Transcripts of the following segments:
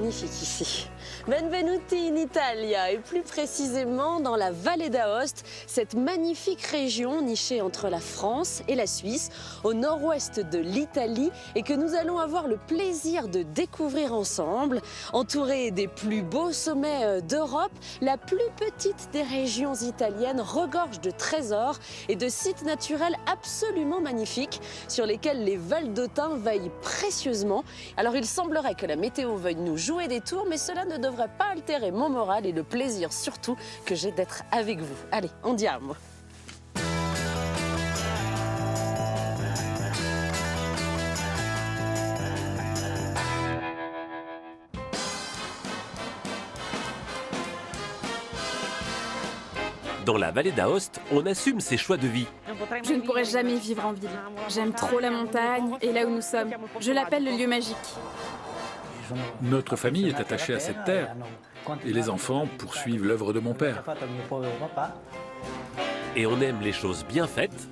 magnifique ici. Benvenuti in Italia, et plus précisément dans la Vallée d'Aoste, cette magnifique région nichée entre la France et la Suisse, au nord-ouest de l'Italie, et que nous allons avoir le plaisir de découvrir ensemble. Entourée des plus beaux sommets d'Europe, la plus petite des régions italiennes regorge de trésors et de sites naturels absolument magnifiques sur lesquels les Valdôtains veillent précieusement. Alors il semblerait que la météo veuille nous jouer des tours, mais cela ne devrait pas altérer mon moral et le plaisir surtout que j'ai d'être avec vous. Allez, andiamo! Dans la vallée d'Aoste, on assume ses choix de vie. Je ne pourrais jamais vivre en ville. J'aime trop la montagne et là où nous sommes. Je l'appelle le lieu magique. Notre famille est attachée à cette terre et les enfants poursuivent l'œuvre de mon père. Et on aime les choses bien faites.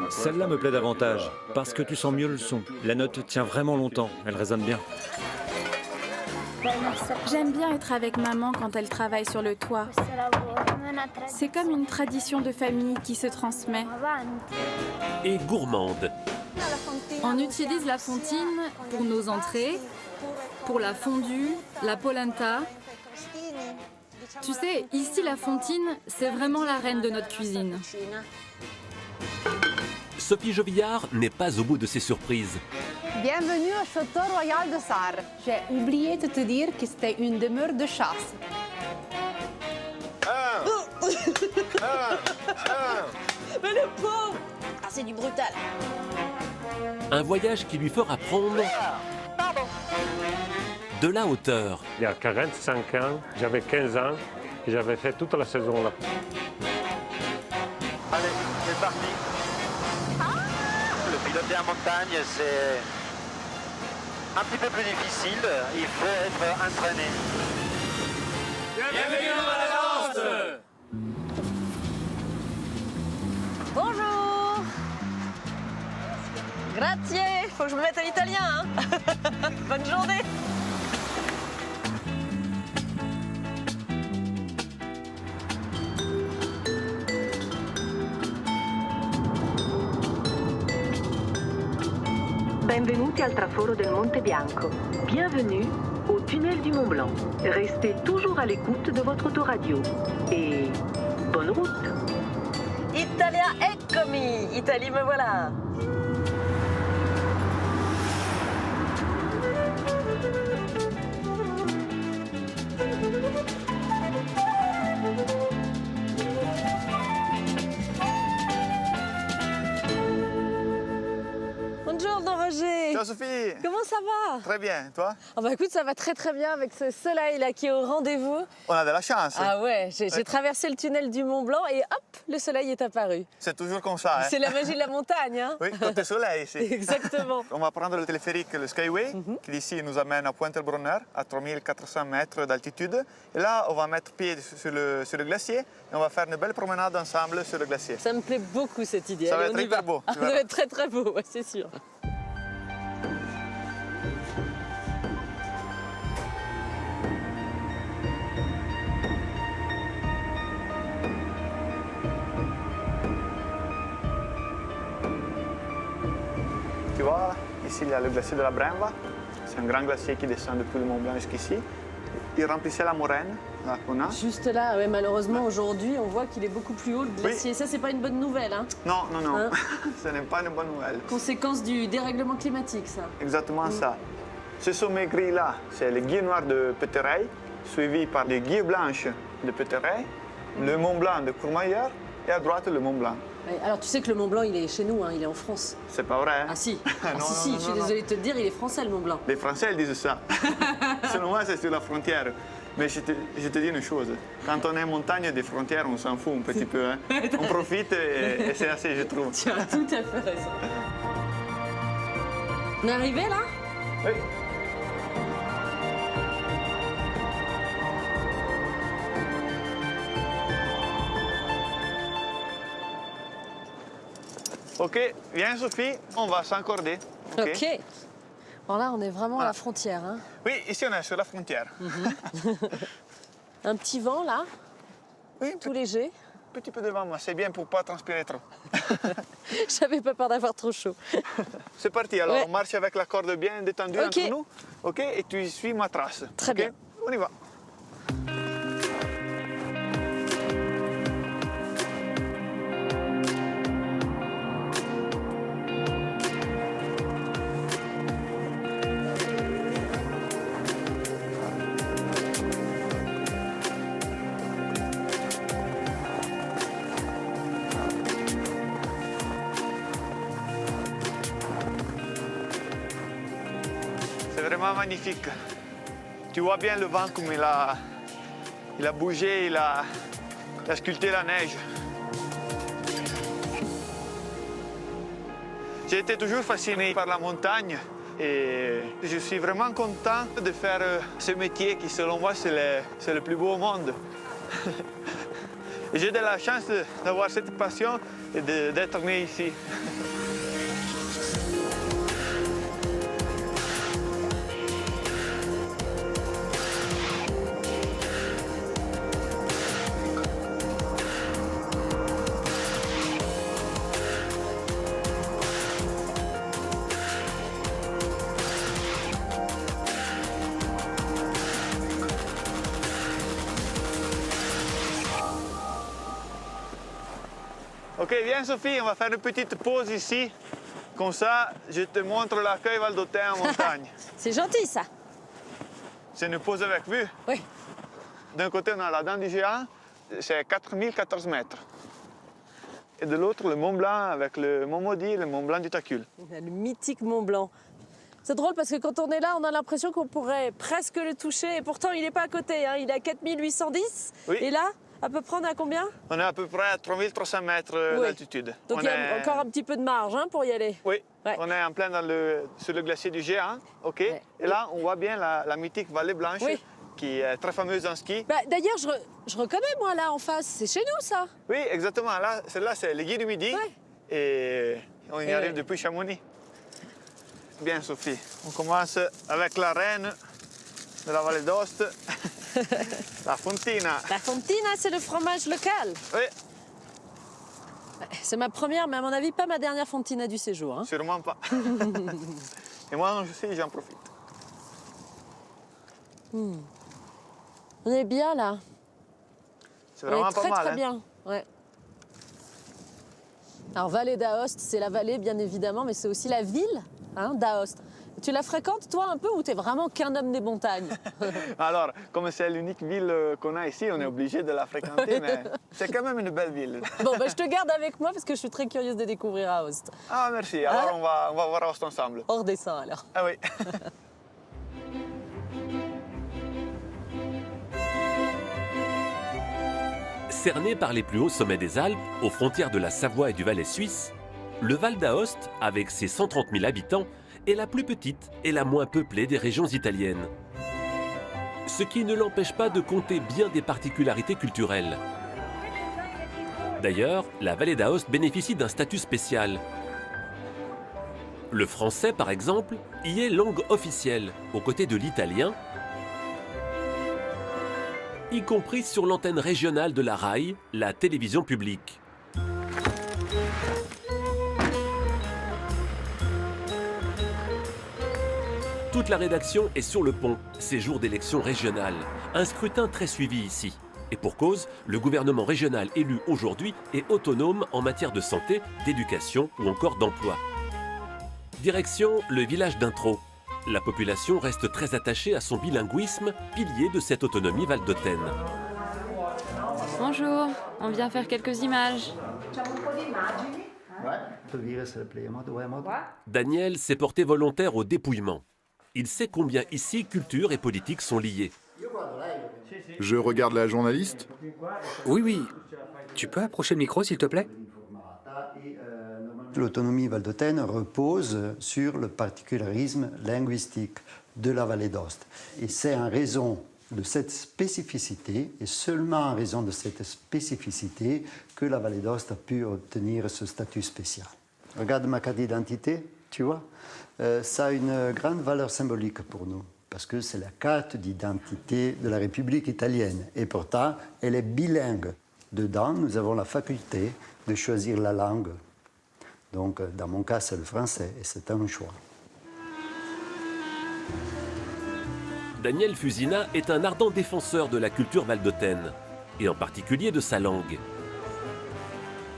Celle-là me plaît davantage, parce que tu sens mieux le son. La note tient vraiment longtemps, elle résonne bien. J'aime bien être avec maman quand elle travaille sur le toit. C'est comme une tradition de famille qui se transmet. Et gourmande. On utilise la fontaine pour nos entrées, pour la fondue, la polenta. Tu sais, ici la fontaine, c'est vraiment la reine de notre cuisine. Sophie Jovillard n'est pas au bout de ses surprises. Bienvenue au Château Royal de Sarre. J'ai oublié de te dire que c'était une demeure de chasse. Mais le pauvre! Ah, c'est du brutal! Un voyage qui lui fera prendre de la hauteur. Il y a 45 ans, j'avais 15 ans et j'avais fait toute la saison là. Allez, c'est parti. Le piloter en montagne, c'est un petit peu plus difficile. Il faut être entraîné. Bienvenue dans la danse! Bonjour! Grazie! Faut que je me mette à l'italien, hein? Bonne journée! Benvenuti al traforo del Monte Bianco. Bienvenue au tunnel du Mont Blanc. Restez toujours à l'écoute de votre autoradio. Et bonne route! Italia eccomi! Italie, me voilà! Buongiorno Roger! Ciao Sophie! Comment ça va? Très bien, toi? Oh bah écoute, ça va très très bien avec ce soleil là qui est au rendez-vous. On a de la chance. Ah ouais, j'ai traversé le tunnel du Mont Blanc et hop, le soleil est apparu. C'est toujours comme ça. Hein? C'est la magie de la montagne, hein? Oui, côté soleil ici. Exactement. On va prendre le téléphérique, le Skyway, qui d'ici nous amène à Pointe-le-Brunner, à 3400 mètres d'altitude. Et là, on va mettre pied sur le glacier et on va faire une belle promenade ensemble sur le glacier. Ça me plaît beaucoup cette idée. Ça va Allez, être on y hyper beau. Ça va être très très beau, ouais, c'est sûr. Tu vois, ici il y a le glacier de la Brenva. C'est un grand glacier qui descend depuis le Mont Blanc jusqu'ici. Il remplissait la moraine là, qu'on a. Juste là, ouais, malheureusement aujourd'hui, on voit qu'il est beaucoup plus haut le glacier. Oui. Ça, c'est pas une bonne nouvelle, hein? Non, non, non, Hein? ce n'est pas une bonne nouvelle. Conséquence du dérèglement climatique, ça. Exactement ça. Ce sommet gris-là, c'est le guille noir de Peterey, suivi par les guilles blanches de Peterey, le Mont Blanc de Courmayeur et à droite le Mont Blanc. Ouais, alors tu sais que le Mont Blanc, il est chez nous, hein, il est en France. C'est pas vrai, hein? Ah si, Non, si, non, je suis non, non. désolée de te le dire, il est français le Mont Blanc. Les Français ils disent ça. Selon moi, c'est sur la frontière. Mais je te dis une chose, quand on est en montagne, des frontières, on s'en fout un petit peu. Hein. On profite et c'est assez, je trouve. Tu as tout à fait raison. On est arrivé là? Oui. Ok, viens Sophie, on va s'encorder. Ok. Alors là, on est vraiment à la frontière. Hein. Oui, ici on est sur la frontière. Un petit vent là, Oui, tout léger. un petit peu de vent, moi, c'est bien pour ne pas transpirer trop. J'avais pas peur d'avoir trop chaud. C'est parti, alors Ouais. on marche avec la corde bien détendue Ok. entre nous. Ok, et tu suis ma trace. Très Ok? bien. On y va. C'est vraiment magnifique. Tu vois bien le vent comme il a bougé, il a sculpté la neige. J'ai été toujours fasciné par la montagne et je suis vraiment content de faire ce métier qui, selon moi, c'est le plus beau au monde. Et j'ai de la chance d'avoir cette passion et d'être né ici. Ok, viens Sophie, on va faire une petite pause ici. Comme ça, je te montre l'accueil Val d'Autun en montagne. C'est gentil ça. C'est une pause avec vue. Oui. D'un côté, on a la dent du géant, c'est 4014 mètres. Et de l'autre, le Mont Blanc avec le Mont Maudit et le Mont Blanc du Tacul. Le mythique Mont Blanc. C'est drôle parce que quand on est là, on a l'impression qu'on pourrait presque le toucher. Et pourtant, il n'est pas à côté. Hein. Il est à 4810. Oui. Et là, à peu près, on est à combien? On est à peu près à 3300 mètres Oui. d'altitude. Donc On il y a est- encore un petit peu de marge hein, pour y aller. Oui, Ouais. on est en plein sur le glacier du géant. Ok. Ouais. Et là, on voit bien la mythique Vallée Blanche, Oui. qui est très fameuse en ski. Bah, d'ailleurs, je reconnais, moi, là, en face. C'est chez nous, ça. Oui, exactement. Là, celle-là, c'est le Guy du Midi. Ouais. Et on y Et- arrive depuis Chamonix. Bien, Sophie. On commence avec la reine de la Vallée d'Aoste, la Fontina. La Fontina, c'est le fromage local. Oui, C'est ma première, mais à mon avis, pas ma dernière Fontina du séjour. Hein. sûrement pas. Et moi aussi, j'en profite. On est bien, là. C'est On vraiment est très, pas mal. très hein. bien. Ouais. Alors, Vallée d'Aoste, c'est la vallée, bien évidemment, mais c'est aussi la ville hein, d'Aoste. Tu la fréquentes, toi, un peu, ou t'es vraiment qu'un homme des montagnes? Alors, comme c'est l'unique ville qu'on a ici, on est obligé de la fréquenter, mais c'est quand même une belle ville. Bon, ben, je te garde avec moi parce que je suis très curieuse de découvrir Aoste. Ah, merci. Alors, on va voir Aoste ensemble. On redescend alors. Ah oui. Cerné par les plus hauts sommets des Alpes, aux frontières de la Savoie et du Valais suisse, le Val d'Aoste, avec ses 130 000 habitants, est la plus petite et la moins peuplée des régions italiennes. Ce qui ne l'empêche pas de compter bien des particularités culturelles. D'ailleurs, la vallée d'Aoste bénéficie d'un statut spécial. Le français, par exemple, y est langue officielle, aux côtés de l'italien, y compris sur l'antenne régionale de la RAI, la télévision publique. Toute la rédaction est sur le pont, ces jours d'élection régionale. Un scrutin très suivi ici. Et pour cause, le gouvernement régional élu aujourd'hui est autonome en matière de santé, d'éducation ou encore d'emploi. Direction le village d'Intro. La population reste très attachée à son bilinguisme, pilier de cette autonomie valdôtaine. Bonjour, on vient faire quelques images. Daniel s'est porté volontaire au dépouillement. Il sait combien ici culture et politique sont liées. Je regarde la journaliste. Oui, oui. Tu peux approcher le micro, s'il te plaît? L'autonomie valdôtaine repose sur le particularisme linguistique de la vallée d'Aoste. Et c'est en raison de cette spécificité, et seulement en raison de cette spécificité, que la vallée d'Aoste a pu obtenir ce statut spécial. Regarde ma carte d'identité. tu vois. Ça a une grande valeur symbolique pour nous, parce que c'est la carte d'identité de la République italienne. Et pourtant, elle est bilingue. Dedans, nous avons la faculté de choisir la langue. Donc, dans mon cas, c'est le français, et c'est un choix. Daniel Fusina est un ardent défenseur de la culture valdôtaine, et en particulier de sa langue.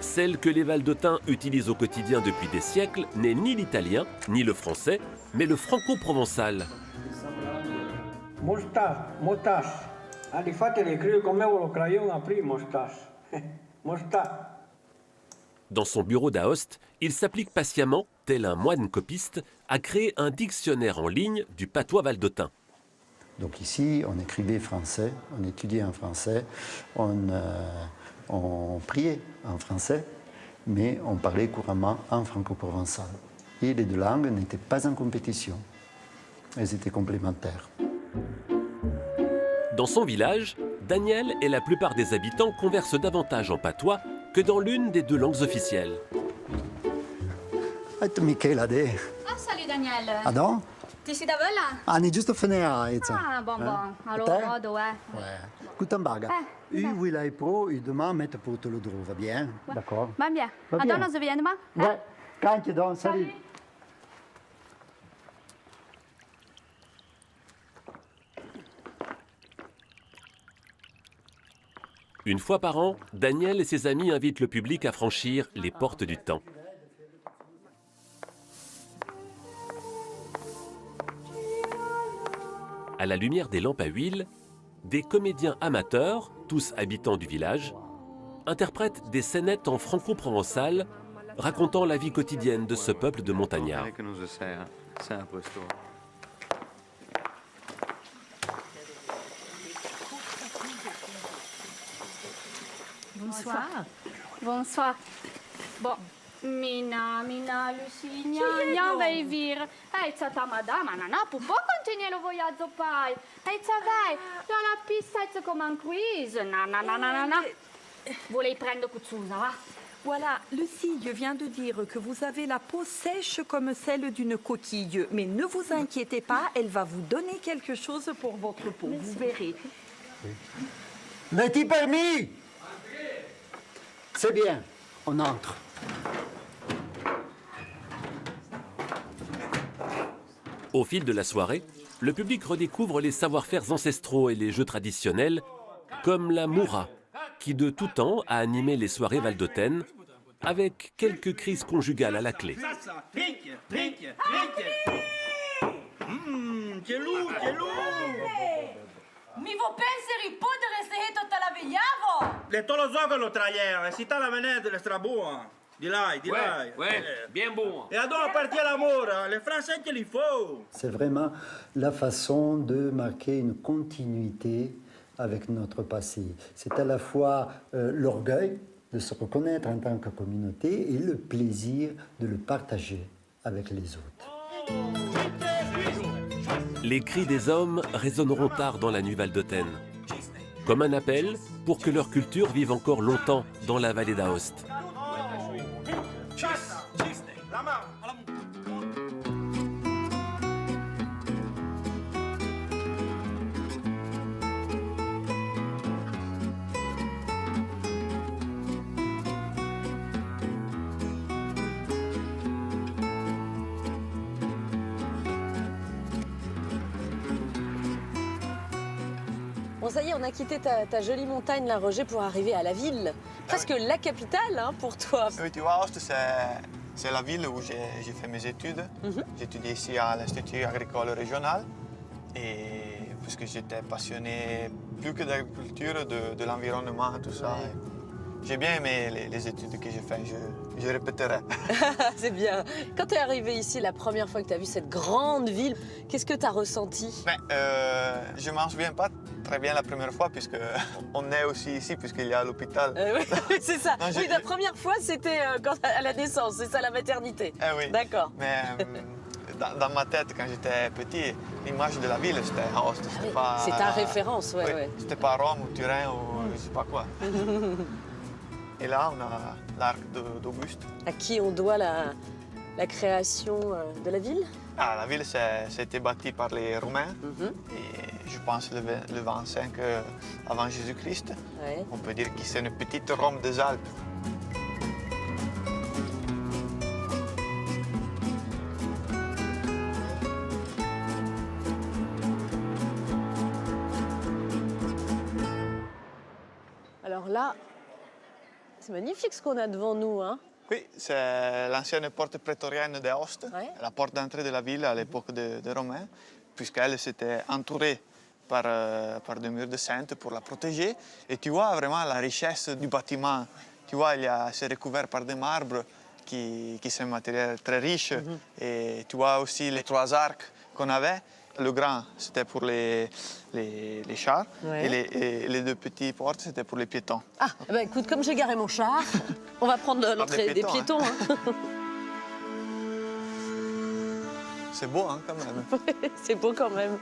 Celle que les Valdôtains utilisent au quotidien depuis des siècles n'est ni l'italien, ni le français, mais le franco-provençal. Moustache. Allez, fatele écrire comme le crayon a pris, moustache. Moustache. Dans son bureau d'Aoste, il s'applique patiemment, tel un moine copiste, à créer un dictionnaire en ligne du patois valdôtain. Donc ici, on écrivait français, on étudiait en français, on priait en français, mais on parlait couramment en franco-provençal. Et les deux langues n'étaient pas en compétition, elles étaient complémentaires. Dans son village, Daniel et la plupart des habitants conversent davantage en patois que dans l'une des deux langues officielles. Michela, salut Daniel. Adon? Ti sei da là? Ani giusto finire, Ezza. Ah, bon. Allora, dove? Gutenberg. Oui, là, pro, et demain, mettre pour te le droit, va bien? D'accord. Va bien. Adon, on se vient demain? Ouais. Quand tu donnes, salut. Une fois par an, Daniel et ses amis invitent le public à franchir les portes du temps. À la lumière des lampes à huile, des comédiens amateurs, tous habitants du village, interprètent des scénettes en franco-provençal, racontant la vie quotidienne de ce peuple de montagnards. Bonsoir. Bon, Mina, Lucia, vai vir. Ehi, ta madama, non può continuare il viaggio poi. Ehi, vai, la pista è come un quiz. No. Volei prendere qualcosa, va? Voilà, Lucie vient de dire que vous avez la peau sèche comme celle d'une coquille. Mais ne vous inquiétez pas, elle va vous donner quelque chose pour votre peau. Vous verrez. Les permis? C'est bien, on entre. Au fil de la soirée, le public redécouvre les savoir-faire ancestraux et les jeux traditionnels, comme la moura, qui de tout temps a animé les soirées valdôtaines, avec quelques crises conjugales à la clé. Mi vo penseri pudere se tutta la vegliavo? Le tolo zocolo tra ieri, si sta la venette, le strabua. Di là. Ouais, bien bon. Et alors, à partir l'amour, les Français qu'il faut. C'est vraiment la façon de marquer une continuité avec notre passé. C'est à la fois l'orgueil de se reconnaître en tant que communauté et le plaisir de le partager avec les autres. Les cris des hommes résonneront tard dans la nuit valdôtaine, comme un appel pour que leur culture vive encore longtemps dans la vallée d'Aoste. Bon, ça y est, on a quitté ta jolie montagne, là, Roger, pour arriver à la ville. Presque la capitale, hein, pour toi. Oui, tu vois, Aoste, c'est la ville où j'ai fait mes études. J'ai étudié ici à l'Institut agricole régional. Et puisque j'étais passionné plus que d'agriculture, de l'environnement, tout ça. J'ai bien aimé les études que j'ai faites, je répéterai. C'est bien. Quand tu es arrivé ici, la première fois que tu as vu cette grande ville, qu'est-ce que tu as ressenti? Je ne m'en souviens pas très bien la première fois, puisqu'on est aussi ici, puisqu'il y a l'hôpital. Oui, c'est ça. Non, oui, la première fois, c'était à la naissance, c'est ça, la maternité. Oui. D'accord. Mais dans ma tête, quand j'étais petit, l'image de la ville, c'était Aoste. C'est ta référence, oui. C'était pas Rome ou Turin ou je ne sais pas quoi. Et là, on a l'arc d'Auguste. À qui on doit la création de la ville? Ah, la ville, ça a été bâtie par les Romains. Et je pense le 25 avant Jésus-Christ. Ouais. On peut dire que c'est une petite Rome des Alpes. Alors là, c'est magnifique ce qu'on a devant nous, hein? Oui, c'est l'ancienne porte prétorienne d'Aoste, la porte d'entrée de la ville à l'époque des Romains, puisqu'elle s'était entourée par des murs de Sainte pour la protéger. Et tu vois vraiment la richesse du bâtiment. Tu vois, c'est recouvert par des marbres qui sont un matériel très riche. Et tu vois aussi les 3 arcs qu'on avait. Le grand, c'était pour les chars, et les 2 petites portes, c'était pour les piétons. Ah, bah écoute, comme j'ai garé mon char, on va prendre l'entrée des piétons. Hein. C'est beau, hein, quand même. C'est beau quand même.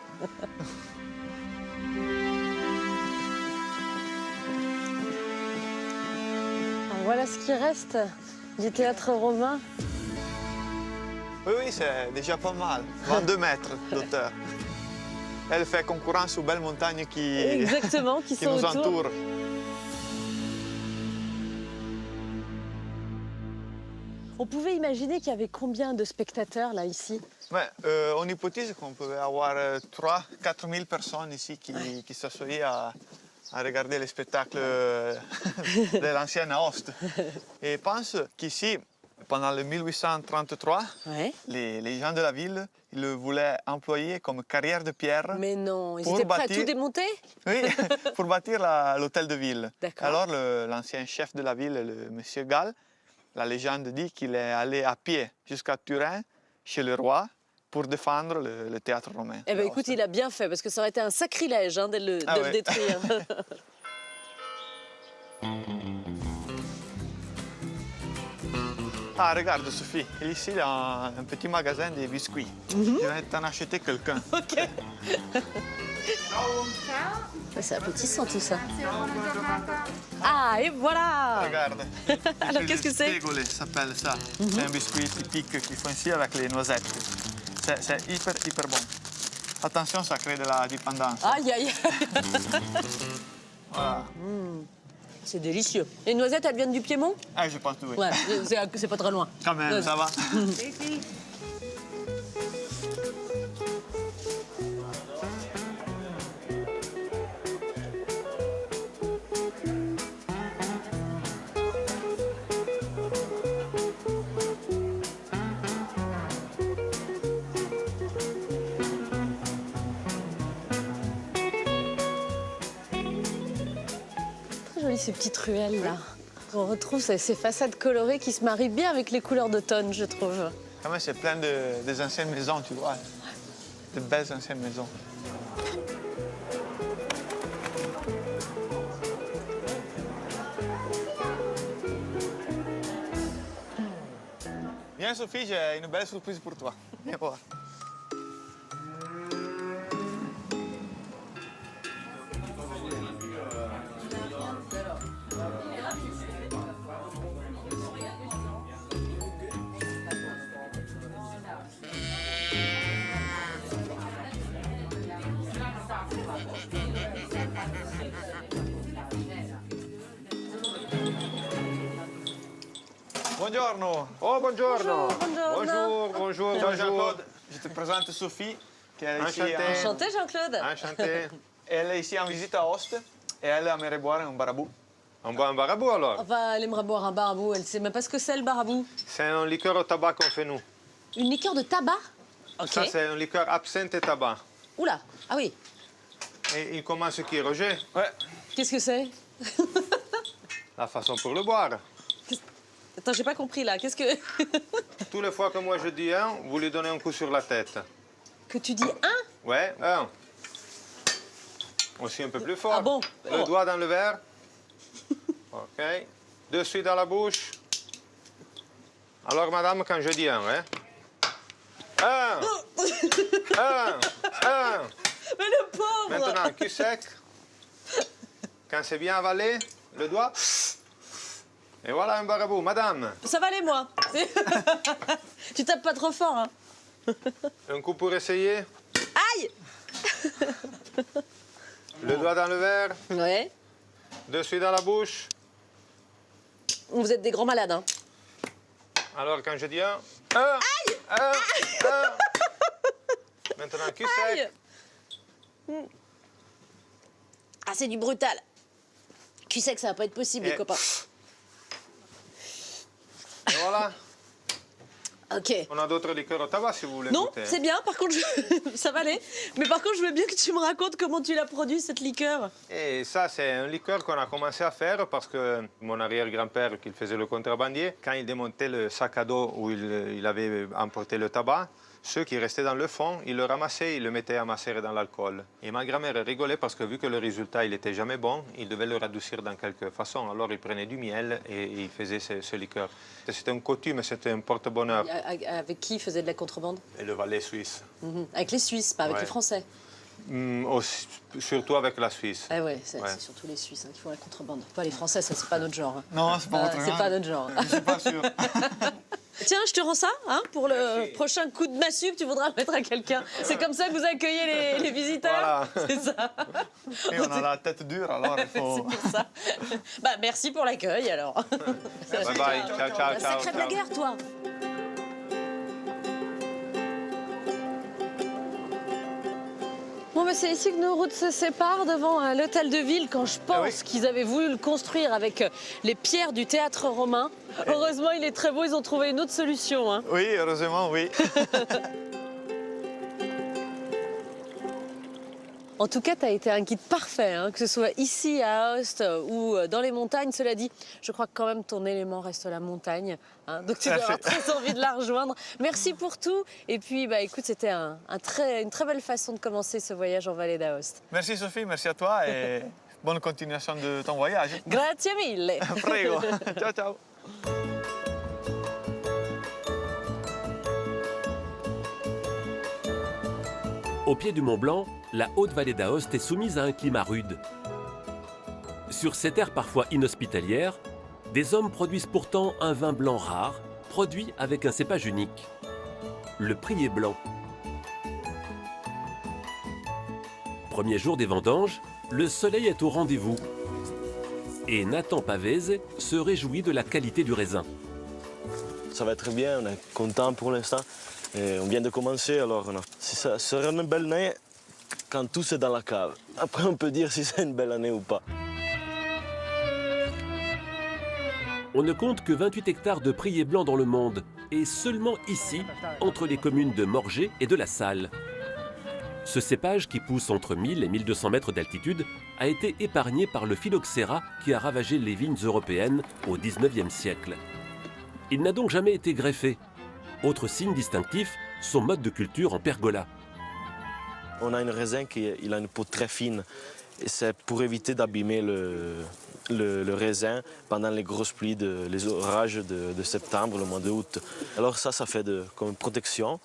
Alors, voilà ce qui reste du théâtre romain. Oui, c'est déjà pas mal. 22 mètres d'auteur. Elle fait concurrence aux belles montagnes qui sont nous autour. entourent. On pouvait imaginer qu'il y avait combien de spectateurs là ici? Ouais, on hypothèse qu'on pouvait avoir 3 000 à 4 000 personnes ici qui s'assoyaient à regarder les spectacles de l'ancienne Aoste. Et pense qu'ici, pendant le 1833, les gens de la ville ils le voulaient employer comme carrière de pierre. Mais non, ils étaient prêts à tout démonter? Oui, pour bâtir l'hôtel de ville. Alors l'ancien chef de la ville, le monsieur Gall, la légende dit qu'il est allé à pied jusqu'à Turin, chez le roi, pour défendre le théâtre romain. Eh bien écoute, il a bien fait, parce que ça aurait été un sacrilège de le détruire. Ah, regarde Sophie, ici il y a un petit magasin de biscuits. Je vais t'en acheter quelqu'un. Ok. C'est appétissant tout ça. Ah, et voilà. Regarde. Alors qu'est-ce que c'est? Spégolé, ça s'appelle ça. C'est un biscuit typique qu'ils font ici avec les noisettes. C'est hyper bon. Attention, ça crée de la dépendance. Aïe, aïe. Voilà. C'est délicieux. Les noisettes, elles viennent du Piémont? Ah, je pense que oui. Ouais, c'est pas très loin. Quand même, ça va. Ces petites ruelles là. On retrouve ces façades colorées qui se marient bien avec les couleurs d'automne, je trouve. Quand même, c'est plein des anciennes maisons, tu vois. De belles anciennes maisons. Viens Sophie, j'ai une belle surprise pour toi. Viens voir. Buongiorno. Oh, buongiorno. Bonjour, Jean-Claude. Je te présente Sophie, qui est ici. Enchanté, Jean-Claude. Enchanté. Elle est ici en visite à Aoste et elle aimerait boire un barabou. On boit un barabou alors? Enfin, elle aimerait boire un barabou. Elle sait même pas ce que c'est le barabou. C'est un liqueur au tabac qu'on fait nous. Une liqueur de tabac? Ok. Ça, c'est un liqueur absinthe et tabac. Oula, ah oui. Et il commence qui, Roger? Ouais. Qu'est-ce que c'est? La façon pour le boire. Attends, j'ai pas compris là. Qu'est-ce que... Toutes les fois que moi je dis un, vous lui donnez un coup sur la tête. Que tu dis un? Ouais, un. Aussi un peu plus fort. Ah bon? Le doigt dans le verre. OK. De suite dans la bouche. Alors, madame, quand je dis un, hein? Un. Mais le pauvre! Maintenant, cul sec. Quand c'est bien avalé, le doigt. Et voilà un barabou. Madame. Ça va aller, moi. Tu tapes pas trop fort, hein. Un coup pour essayer. Aïe. Le doigt dans le verre. Ouais. Dessus dans la bouche. Vous êtes des grands malades, hein. Alors, quand je dis un... Aïe. Un. Maintenant, cul sec. Ah, c'est du brutal. Cul sec, ça va pas être possible, les copains. Et voilà. Ok. On a d'autres liqueurs au tabac si vous voulez Non, goûter. c'est bien, par contre, ça va aller. Mais par contre, je veux bien que tu me racontes comment tu l'as produit, cette liqueur. Et ça, c'est un liqueur qu'on a commencé à faire parce que mon arrière-grand-père, qui faisait le contrebandier, quand il démontait le sac à dos où il avait emporté le tabac, ceux qui restaient dans le fond, il le ramassaient, il le mettait à macérer dans l'alcool. Et ma grand-mère rigolait parce que vu que le résultat, il n'était jamais bon, il devait le radoucir dans quelque façon. Alors il prenait du miel et il faisait ce liqueur. C'était une coutume, c'était un porte-bonheur. Avec qui il faisait de la contrebande? Et le Valais suisse. Avec les Suisses, pas avec les Français. Surtout avec la Suisse. Ah ouais, c'est surtout les Suisses qui font la contrebande. Pas les Français, ça c'est pas notre genre. Non, c'est pas notre genre. C'est pas notre genre. Je suis pas sûr. Tiens, je te rends ça, hein, pour le prochain coup de massue que tu voudras mettre à quelqu'un. C'est comme ça que vous accueillez les visiteurs. Voilà. C'est ça. Et on a la tête dure, alors il faut... C'est pour ça. Bah, merci pour l'accueil, alors. Bye bye, ciao, ciao, ciao. Sacré blagueur, toi. Bon, mais c'est ici que nos routes se séparent, devant l'hôtel de ville, quand je pense qu'ils avaient voulu le construire avec les pierres du théâtre romain. Heureusement, il est très beau, ils ont trouvé une autre solution. Hein. Oui, heureusement, oui. En tout cas, tu as été un guide parfait, hein, que ce soit ici à Aoste ou dans les montagnes. Cela dit, je crois que quand même ton élément reste la montagne. Hein, donc tu dois avoir très envie de la rejoindre. Merci pour tout. Et puis, bah, écoute, c'était une très belle façon de commencer ce voyage en vallée d'Aoste. Merci Sophie, merci à toi et bonne continuation de ton voyage. Grazie mille. Prego. Ciao, ciao. Au pied du Mont Blanc, la haute vallée d'Aoste est soumise à un climat rude. Sur ces terres parfois inhospitalières, des hommes produisent pourtant un vin blanc rare, produit avec un cépage unique, le Prié blanc. Premier jour des vendanges, le soleil est au rendez-vous. Et Nathan Pavese se réjouit de la qualité du raisin. Ça va très bien, on est content pour l'instant. Et on vient de commencer, alors ça sera une belle année quand tout est dans la cave. Après, on peut dire si c'est une belle année ou pas. On ne compte que 28 hectares de Prié blanc dans le monde, et seulement ici, entre les communes de Morgé et de La Salle. Ce cépage, qui pousse entre 1000 et 1200 mètres d'altitude, a été épargné par le phylloxéra qui a ravagé les vignes européennes au XIXe siècle. Il n'a donc jamais été greffé. Autre signe distinctif, son mode de culture en pergola. On a une raisin qui a une peau très fine, et c'est pour éviter d'abîmer le raisin pendant les grosses pluies, les orages de septembre, le mois d'août. Alors ça fait comme protection.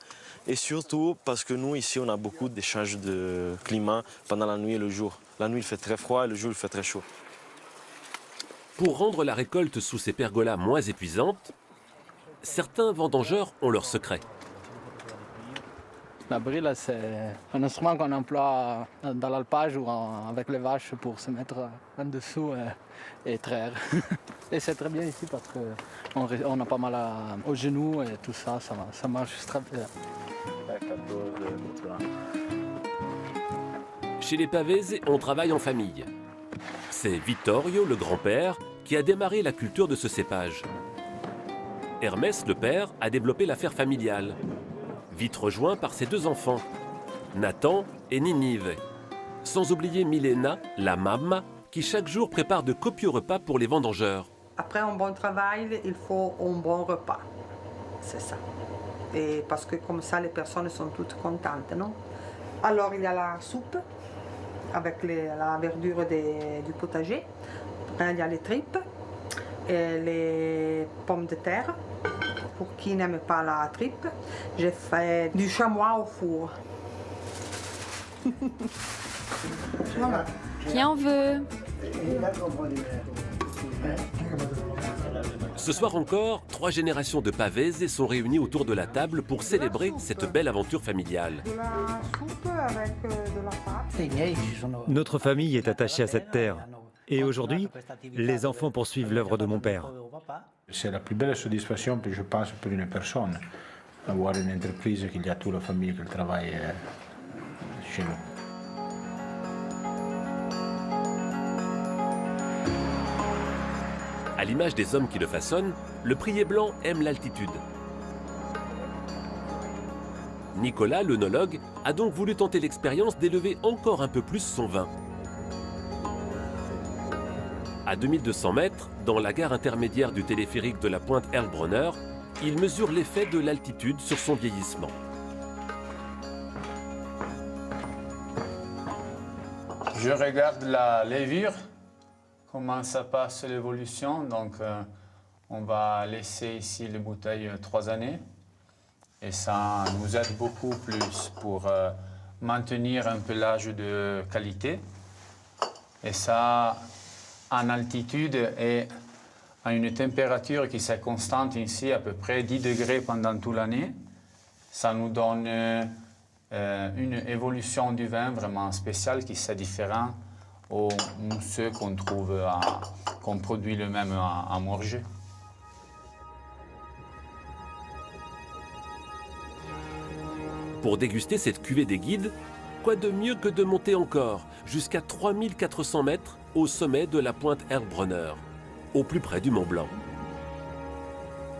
Et surtout parce que nous, ici, on a beaucoup d'échanges de climat pendant la nuit et le jour. La nuit, il fait très froid et le jour, il fait très chaud. Pour rendre la récolte sous ces pergolas moins épuisante, certains vendangeurs ont leur secret. La brille, c'est un instrument qu'on emploie dans l'alpage ou avec les vaches pour se mettre en dessous et traire. Et c'est très bien ici parce qu'on a pas mal aux genoux et tout ça, ça marche très bien. Chez les Pavese, on travaille en famille. C'est Vittorio, le grand-père, qui a démarré la culture de ce cépage. Hermès, le père, a développé l'affaire familiale, vite rejoint par ses deux enfants, Nathan et Ninive. Sans oublier Milena, la mamma, qui chaque jour prépare de copieux repas pour les vendangeurs. Après un bon travail, il faut un bon repas. C'est ça. Et parce que comme ça, les personnes sont toutes contentes, non? Alors, il y a la soupe avec la verdure du potager. Après, il y a les tripes et les pommes de terre. Pour qui n'aime pas la tripe, j'ai fait du chamois au four. Qui en veut? Ce soir encore, 3 générations de Pavese sont réunies autour de la table pour célébrer cette belle aventure familiale. De la soupe avec de la pâte. Notre famille est attachée à cette terre. Et aujourd'hui, les enfants poursuivent l'œuvre de mon père. C'est la plus belle satisfaction, je pense, pour une personne, avoir une entreprise qui a toute la famille qui travaille chez nous. À l'image des hommes qui le façonnent, le prié blanc aime l'altitude. Nicolas, l'œnologue, a donc voulu tenter l'expérience d'élever encore un peu plus son vin. À 2200 mètres, dans la gare intermédiaire du téléphérique de la pointe Erlbronner, il mesure l'effet de l'altitude sur son vieillissement. Je regarde la levure, comment ça passe l'évolution. Donc, on va laisser ici les bouteilles 3 années. Et ça nous aide beaucoup plus pour maintenir un peu l'âge de qualité. Et ça, en altitude et à une température qui est constante ici, à peu près 10 degrés pendant toute l'année, ça nous donne une évolution du vin vraiment spéciale qui est différente aux mousseux qu'on trouve, qu'on produit le même à Morges. Pour déguster cette cuvée des guides, quoi de mieux que de monter encore jusqu'à 3400 mètres au sommet de la pointe Erlbronner, au plus près du Mont Blanc.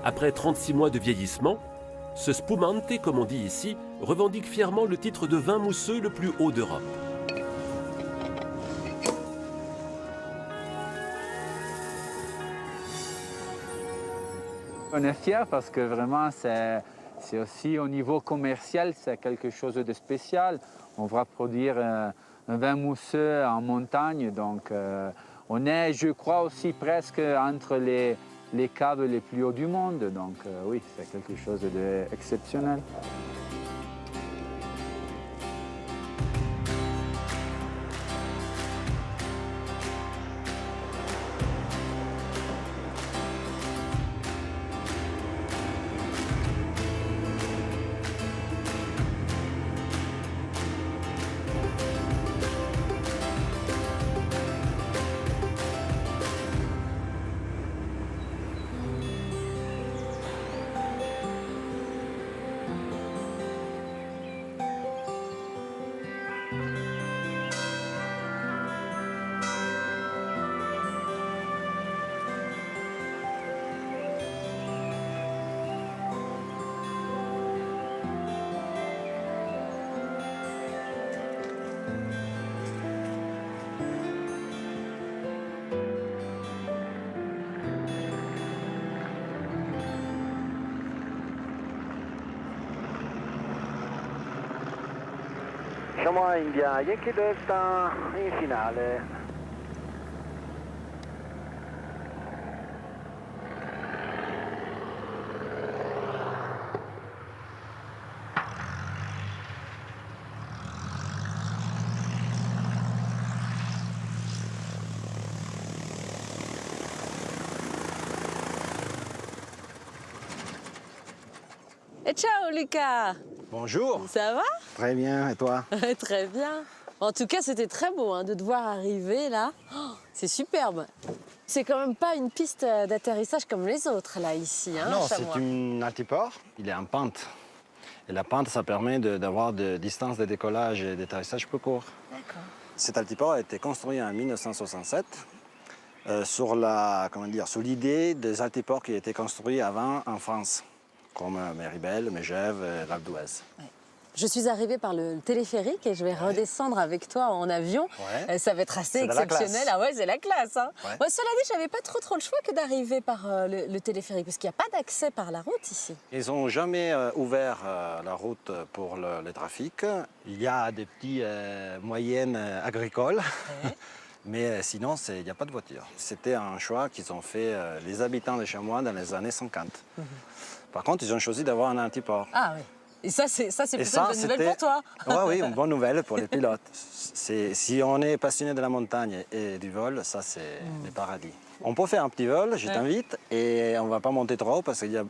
Après 36 mois de vieillissement, ce spumante, comme on dit ici, revendique fièrement le titre de vin mousseux le plus haut d'Europe. On est fiers parce que vraiment c'est aussi au niveau commercial, c'est quelque chose de spécial. On va produire un vin mousseux en montagne, donc on est, je crois, aussi presque entre les caves les plus hauts du monde. Donc oui, c'est quelque chose d'exceptionnel. Siamo a India, Yankee Delta in finale. Et ciao Lucas! Bonjour. Ça va? Très bien, et toi? Très bien. En tout cas, c'était très beau hein, de te voir arriver là. Oh, c'est superbe. C'est quand même pas une piste d'atterrissage comme les autres là ici. Hein, non, c'est un altiport. Il est en pente. Et la pente, ça permet d'avoir des distances de décollage et d'atterrissage plus courts. D'accord. Cet altiport a été construit en 1967 sur l'idée des altiports qui étaient construits avant en France, comme Méribel, Megève et Val d'Huez. Ouais. Je suis arrivée par le téléphérique et je vais redescendre avec toi en avion. Ouais. Ça va être assez exceptionnel. Ah ouais, c'est la classe. Hein. Ouais. Moi, cela dit, j'avais pas trop le choix que d'arriver par le téléphérique parce qu'il n'y a pas d'accès par la route ici. Ils n'ont jamais ouvert la route pour le trafic. Il y a des petites moyennes agricoles. Ouais. Mais sinon, il n'y a pas de voiture. C'était un choix qu'ils ont fait les habitants de Chamois dans les années 50. Par contre, ils ont choisi d'avoir un altiport. Ah oui. Et ça, c'est plutôt une bonne nouvelle pour toi. Oui, une bonne nouvelle pour les pilotes. Si on est passionné de la montagne et du vol, ça, c'est le paradis. On peut faire un petit vol, je t'invite, et on ne va pas monter trop haut parce qu'il y a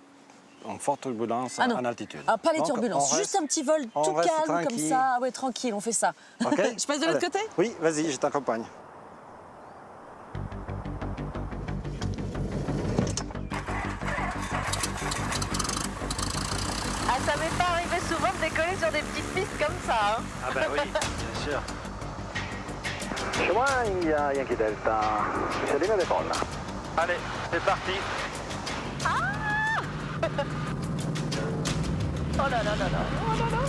une forte turbulence en altitude. Ah, pas les turbulences, juste un petit vol tout calme tranquille. Comme ça. Ouais, tranquille, on fait ça. Okay. Je passe de l'autre côté? Oui, vas-y, je t'accompagne. Ah, ça m'est pas arrivé souvent de décoller sur des petites pistes comme ça. Hein. Ah ben oui, bien sûr. Chez moi, il y a Yankee Delta. Céline décolle. Allez, c'est parti. Ah oh là là là là. Oh là là.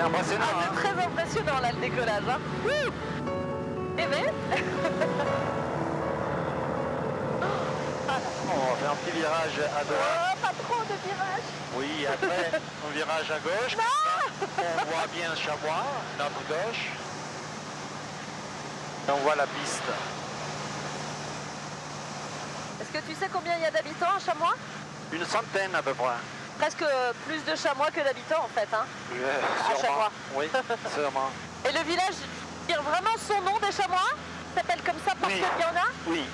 Impressionnant, c'est très impressionnant là le décollage. Hein. Eh bien. On va faire un petit virage à droite. Oh, pas trop de virages. Oui, après, un virage à gauche. On voit bien Chamois, notre gauche. Et on voit la piste. Est-ce que tu sais combien il y a d'habitants à Chamois? Une centaine à peu près. Presque plus de chamois que d'habitants en fait, hein, à Chamois. Oui, sûrement. Et le village tire vraiment son nom des chamois? S'appelle comme ça parce qu'il y en a? Oui.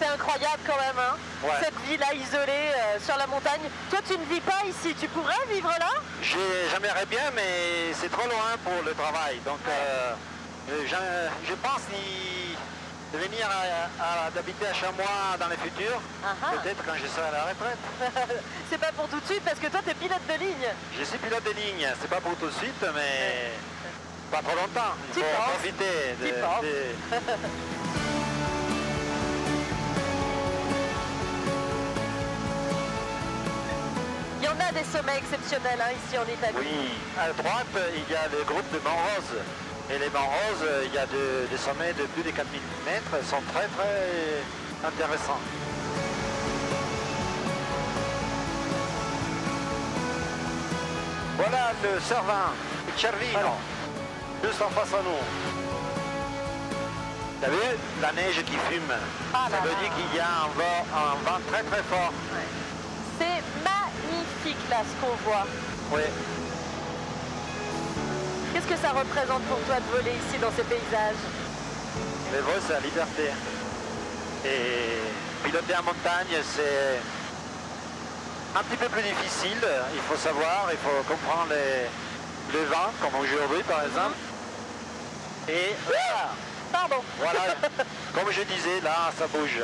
C'est incroyable quand même, hein, ouais. Cette vie-là isolée sur la montagne. Toi, tu ne vis pas ici, tu pourrais vivre là? J'aimerais bien, mais c'est trop loin pour le travail. Donc, je pense de venir d'habiter à Chamois dans le futur, peut-être quand je serai à la retraite. C'est pas pour tout de suite parce que toi t'es pilote de ligne. Je suis pilote de ligne, c'est pas pour tout de suite, mais pas trop longtemps. Il faut profiter de... Il y en a des sommets exceptionnels hein, ici en Italie. Oui, à droite il y a le groupe de Mont Rose. Et les Monts Roses, il y a des sommets de plus de 4000 mètres, ils sont très très intéressants. Voilà le Cervin, le Cervino, juste en face à nous. Vous savez, la neige qui fume, ça veut dire qu'il y a un vent très très fort. Ouais. C'est magnifique là ce qu'on voit. Oui. Qu'est-ce que ça représente pour toi de voler ici dans ces paysages? Le vol, c'est la liberté. Et piloter en montagne, c'est un petit peu plus difficile. Il faut savoir, il faut comprendre les vents, comme aujourd'hui par exemple. Et voilà. Pardon. Voilà, comme je disais, là, ça bouge.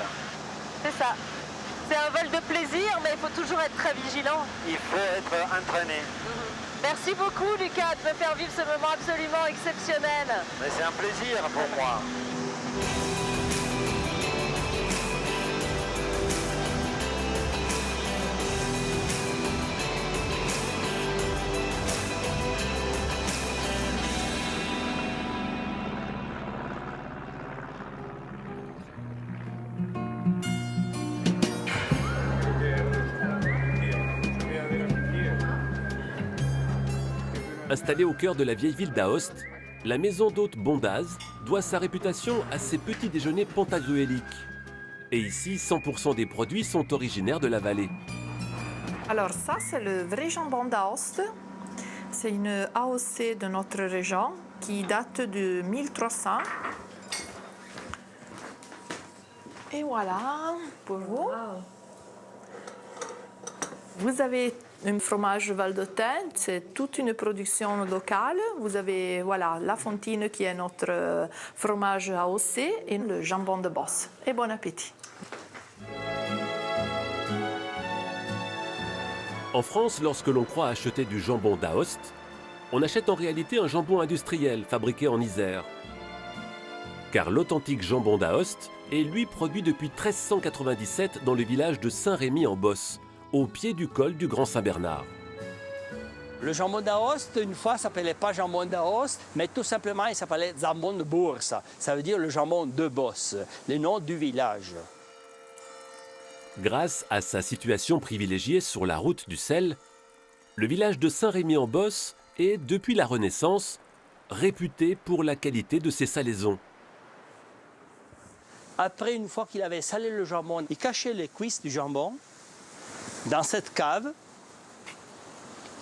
C'est ça. C'est un vol de plaisir, mais il faut toujours être très vigilant. Il faut être entraîné. Merci beaucoup Lucas de me faire vivre ce moment absolument exceptionnel. Mais c'est un plaisir pour moi. Installée au cœur de la vieille ville d'Aoste, la maison d'hôte Bondaz doit sa réputation à ses petits déjeuners pentazoéliques. Et ici, 100% des produits sont originaires de la vallée. Alors ça, c'est le vrai jambon d'Aoste. C'est une AOC de notre région qui date de 1300. Et voilà, pour vous. Vous avez un fromage Valdôtain, c'est toute une production locale. Vous avez voilà, la Fontine qui est notre fromage AOC et le jambon de Bosse. Et bon appétit. En France, lorsque l'on croit acheter du jambon d'Aoste, on achète en réalité un jambon industriel fabriqué en Isère. Car l'authentique jambon d'Aoste est lui produit depuis 1397 dans le village de Saint-Rémy en Beauce, au pied du col du Grand Saint-Bernard. Le jambon d'Aoste, une fois, s'appelait pas jambon d'Aoste, mais tout simplement, il s'appelait jambon de Bourse. Ça veut dire le jambon de Bosse, le nom du village. Grâce à sa situation privilégiée sur la route du sel, le village de Saint-Rémy-en-Bosse est, depuis la Renaissance, réputé pour la qualité de ses salaisons. Après, une fois qu'il avait salé le jambon, il cachait les cuisses du jambon dans cette cave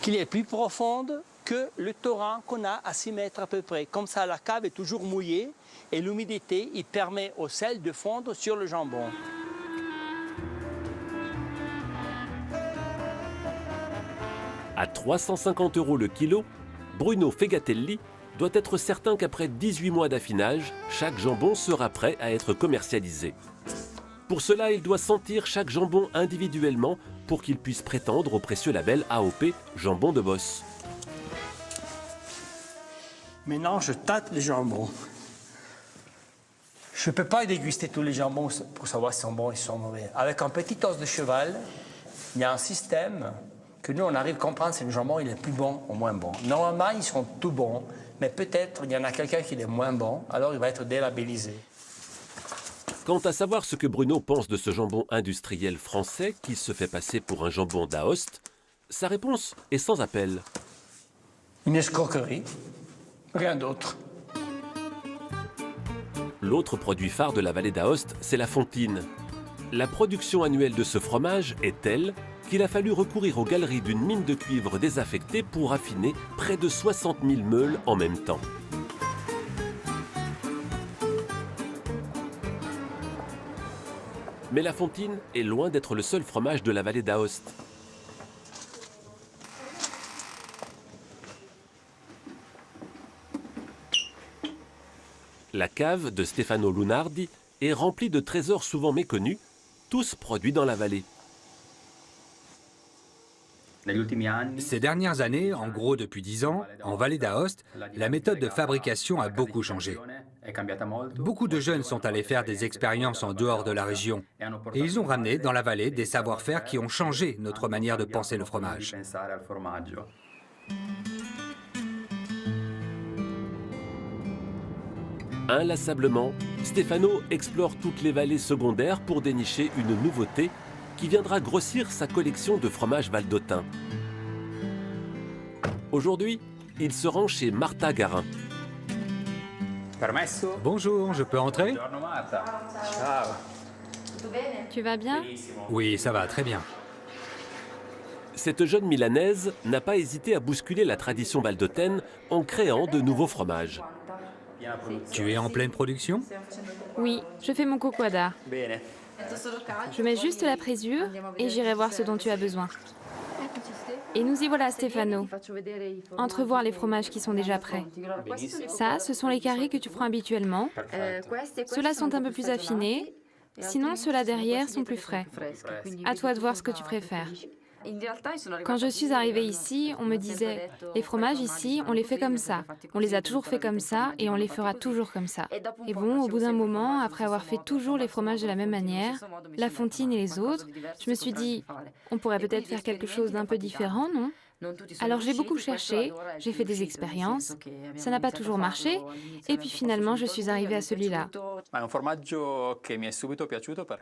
qui est plus profonde que le torrent qu'on a à 6 mètres à peu près. Comme ça, la cave est toujours mouillée et l'humidité, il permet au sel de fondre sur le jambon. À 350 € le kilo, Bruno Fegatelli doit être certain qu'après 18 mois d'affinage, chaque jambon sera prêt à être commercialisé. Pour cela, il doit sentir chaque jambon individuellement pour qu'il puisse prétendre au précieux label AOP Jambon de Bosse. Maintenant, je tâte les jambons. Je ne peux pas déguster tous les jambons pour savoir s'ils sont bons ou s'ils sont mauvais. Avec un petit os de cheval, il y a un système que nous, on arrive à comprendre si le jambon il est plus bon ou moins bon. Normalement, ils sont tous bons, mais peut-être il y en a quelqu'un qui est moins bon, alors il va être délabellisé. Quant à savoir ce que Bruno pense de ce jambon industriel français qui se fait passer pour un jambon d'Aoste, sa réponse est sans appel. Une escroquerie, rien d'autre. L'autre produit phare de la vallée d'Aoste, c'est la fontine. La production annuelle de ce fromage est telle qu'il a fallu recourir aux galeries d'une mine de cuivre désaffectée pour affiner près de 60 000 meules en même temps. Mais la fontine est loin d'être le seul fromage de la vallée d'Aoste. La cave de Stefano Lunardi est remplie de trésors souvent méconnus, tous produits dans la vallée. Ces dernières années, en gros depuis 10 ans, en vallée d'Aoste, la méthode de fabrication a beaucoup changé. Beaucoup de jeunes sont allés faire des expériences en dehors de la région et ils ont ramené dans la vallée des savoir-faire qui ont changé notre manière de penser le fromage. Inlassablement, Stefano explore toutes les vallées secondaires pour dénicher une nouveauté qui viendra grossir sa collection de fromages valdôtains. Aujourd'hui, il se rend chez Marta Garin. Bonjour, je peux entrer? Tu vas bien? Oui, ça va, très bien. Cette jeune Milanaise n'a pas hésité à bousculer la tradition valdôtaine en créant de nouveaux fromages. Tu es en pleine production? Oui, je fais mon cocoada. Je mets juste la présure et j'irai voir ce dont tu as besoin. Et nous y voilà, Stefano. Entrevoir les fromages qui sont déjà prêts. Ça, ce sont les carrés que tu prends habituellement. Ceux-là sont un peu plus affinés. Sinon, ceux-là derrière sont plus frais. À toi de voir ce que tu préfères. Quand je suis arrivée ici, on me disait « Les fromages ici, on les fait comme ça. On les a toujours fait comme ça et on les fera toujours comme ça. » Et bon, au bout d'un moment, après avoir fait toujours les fromages de la même manière, la Fontine et les autres, je me suis dit « On pourrait peut-être faire quelque chose d'un peu différent, non ?» Alors j'ai beaucoup cherché, j'ai fait des expériences, ça n'a pas toujours marché, et puis finalement je suis arrivée à celui-là.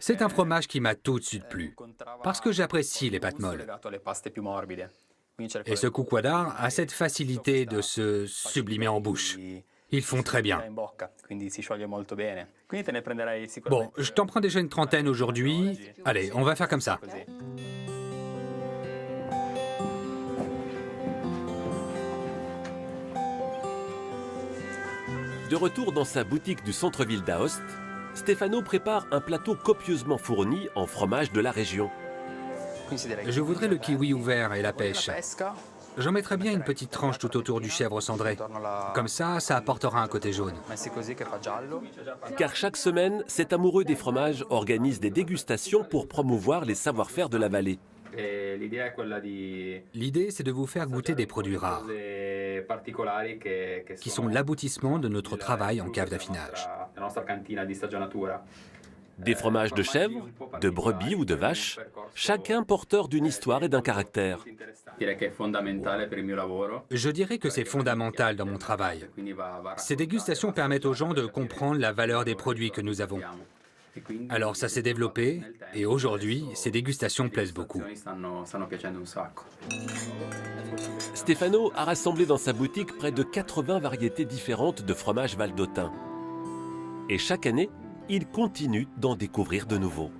C'est un fromage qui m'a tout de suite plu, parce que j'apprécie les pâtes molles. Et ce cocoada a cette facilité de se sublimer en bouche. Ils font très bien. Bon, je t'en prends déjà une trentaine aujourd'hui. Allez, on va faire comme ça. De retour dans sa boutique du centre-ville d'Aoste, Stefano prépare un plateau copieusement fourni en fromage de la région. Je voudrais le kiwi ouvert et la pêche. J'en mettrais bien une petite tranche tout autour du chèvre cendré. Comme ça apportera un côté jaune. Car chaque semaine, cet amoureux des fromages organise des dégustations pour promouvoir les savoir-faire de la vallée. L'idée, c'est de vous faire goûter des produits rares, qui sont l'aboutissement de notre travail en cave d'affinage. Des fromages de chèvre, de brebis ou de vache, chacun porteur d'une histoire et d'un caractère. Je dirais que c'est fondamental dans mon travail. Ces dégustations permettent aux gens de comprendre la valeur des produits que nous avons. Alors ça s'est développé, et aujourd'hui, ces dégustations plaisent beaucoup. Stefano a rassemblé dans sa boutique près de 80 variétés différentes de fromages valdôtains. Et chaque année, il continue d'en découvrir de nouveaux.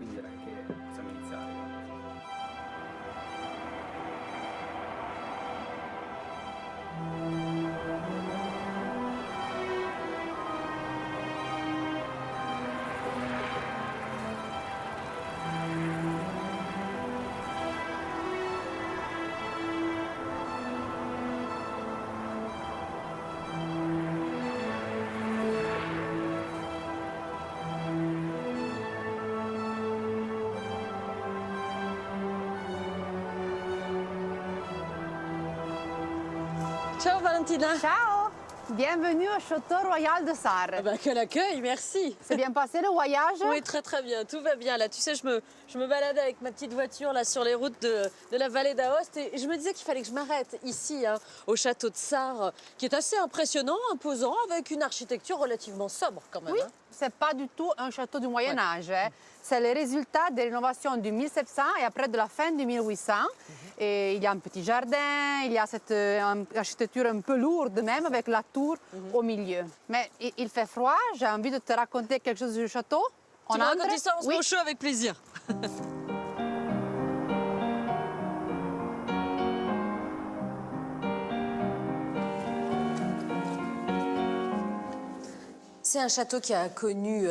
Ciao Valentina. Ciao. Bienvenue au Château Royal de Sarre. Ah bah, quel accueil, merci. C'est bien passé le voyage? Oui, très très bien, tout va bien. Là, tu sais, je me baladais avec ma petite voiture là sur les routes de la vallée d'Aoste et je me disais qu'il fallait que je m'arrête ici, hein, au château de Sarre, qui est assez impressionnant, imposant, avec une architecture relativement sobre quand même. Oui, hein. c'est pas du tout un château du Moyen-Âge. Hein. C'est le résultat des rénovations du 1700 et après de la fin du 1800. Et il y a un petit jardin, il y a cette architecture un peu lourde même, avec la tour au milieu. Mais il fait froid, j'ai envie de te raconter quelque chose du château. Tu me racontes ça, on se met au chaud avec plaisir. C'est un château qui a connu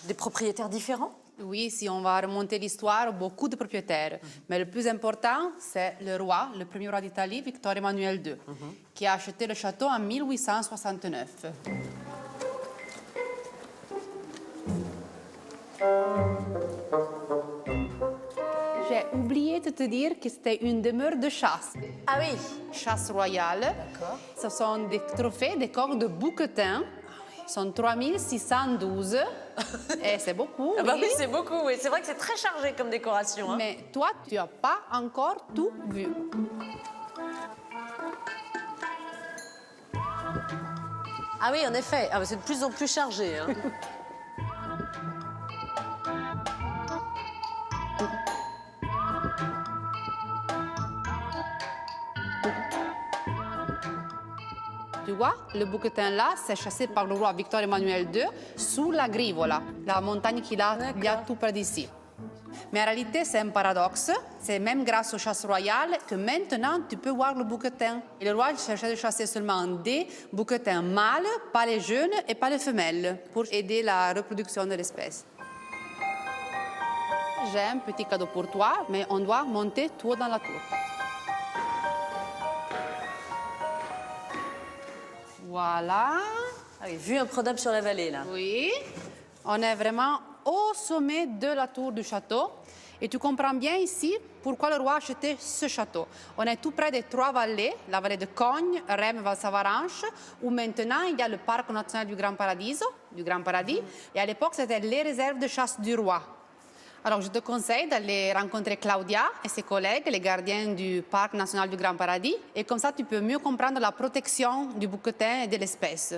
des propriétaires différents? Oui, si on va remonter l'histoire, beaucoup de propriétaires. Mais le plus important, c'est le roi, le premier roi d'Italie, Victor Emmanuel II, qui a acheté le château en 1869. J'ai oublié de te dire que c'était une demeure de chasse. Ah oui. Chasse royale. D'accord. Ce sont des trophées, des corps de bouquetin. Ce sont 3612. Et c'est beaucoup. Ah bah oui, c'est beaucoup. Oui. C'est vrai que c'est très chargé comme décoration. Hein. Mais toi, tu n'as pas encore tout vu. Ah oui, en effet. Ah bah c'est de plus en plus chargé. Hein. Tu vois, le bouquetin là, c'est chassé par le roi Victor Emmanuel II sous la Grivola, la montagne qu'il a tout près d'ici. Mais en réalité, c'est un paradoxe. C'est même grâce aux chasses royales que maintenant, tu peux voir le bouquetin. Et le roi cherchait de chasser seulement des bouquetins mâles, pas les jeunes et pas les femelles, pour aider la reproduction de l'espèce. J'ai un petit cadeau pour toi, mais on doit monter tout dans la tour. Voilà. Ah oui, vue imprenable sur la vallée, là. Oui. On est vraiment au sommet de la tour du château. Et tu comprends bien ici pourquoi le roi a acheté ce château. On est tout près des trois vallées, la vallée de Cogne, Rème, Val-Savaranche, où maintenant il y a le parc national du Grand Paradiso, du Grand Paradis. Et à l'époque, c'était les réserves de chasse du roi. Alors, je te conseille d'aller rencontrer Claudia et ses collègues, les gardiens du Parc national du Grand Paradis. Et comme ça, tu peux mieux comprendre la protection du bouquetin et de l'espèce.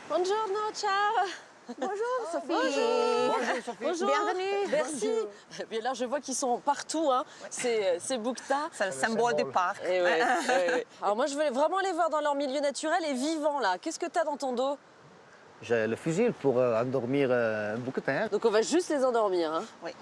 Buongiorno, ciao. Bonjour Sophie. Bonjour. Bonjour. Bienvenue. Merci. Bien là, je vois qu'ils sont partout, hein. Ces bouquetins. C'est le symbole du parc. Et ouais, ouais. Alors moi, je voulais vraiment les voir dans leur milieu naturel et vivant, là. Qu'est-ce que tu as dans ton dos? J'ai le fusil pour endormir un bouquetin. Donc on va juste les endormir, hein. Oui.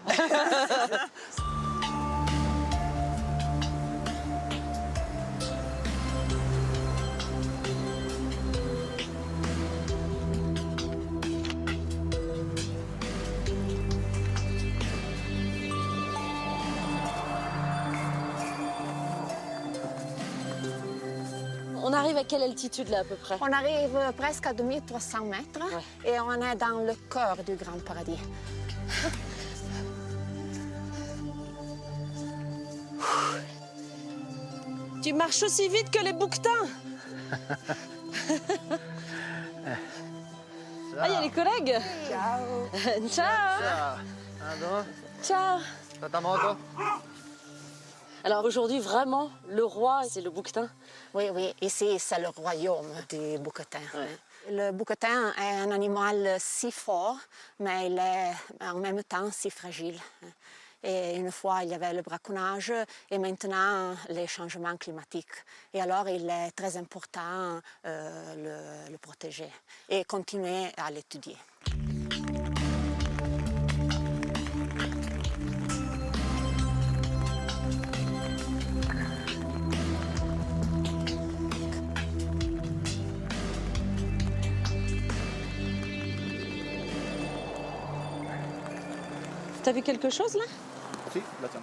On arrive arrive à quelle altitude là à peu près? On arrive presque à 2300 mètres et on est dans le cœur du Grand Paradis. Tu marches aussi vite que les bouquetins. Ah, il y a les collègues. Ciao. Ciao. Ciao. Alors aujourd'hui, vraiment, le roi, c'est le bouquetin? Oui, oui, ici c'est le royaume du bouquetin. Le bouquetin est un animal si fort, mais il est en même temps si fragile. Et une fois, il y avait le braconnage et maintenant, les changements climatiques. Et alors, il est très important le protéger et continuer à l'étudier. T'as vu quelque chose là?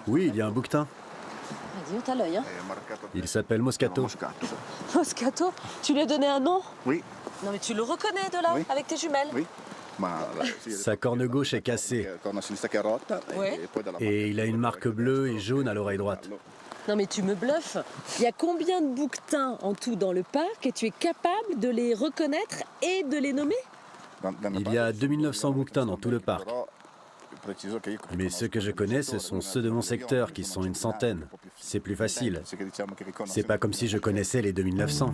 Oui, il y a un bouquetin. Dis, t'as l'œil, hein? Il s'appelle Moscato. Moscato? Tu lui as donné un nom? Oui. Non mais tu le reconnais de là, avec tes jumelles? Oui. Sa corne gauche est cassée. Oui. Et il a une marque bleue et jaune à l'oreille droite. Non mais tu me bluffes. Il y a combien de bouquetins en tout dans le parc et tu es capable de les reconnaître et de les nommer? Il y a 2900 bouquetins dans tout le parc. Mais ceux que je connais, ce sont ceux de mon secteur, qui sont une centaine. C'est plus facile. C'est pas comme si je connaissais les 2900.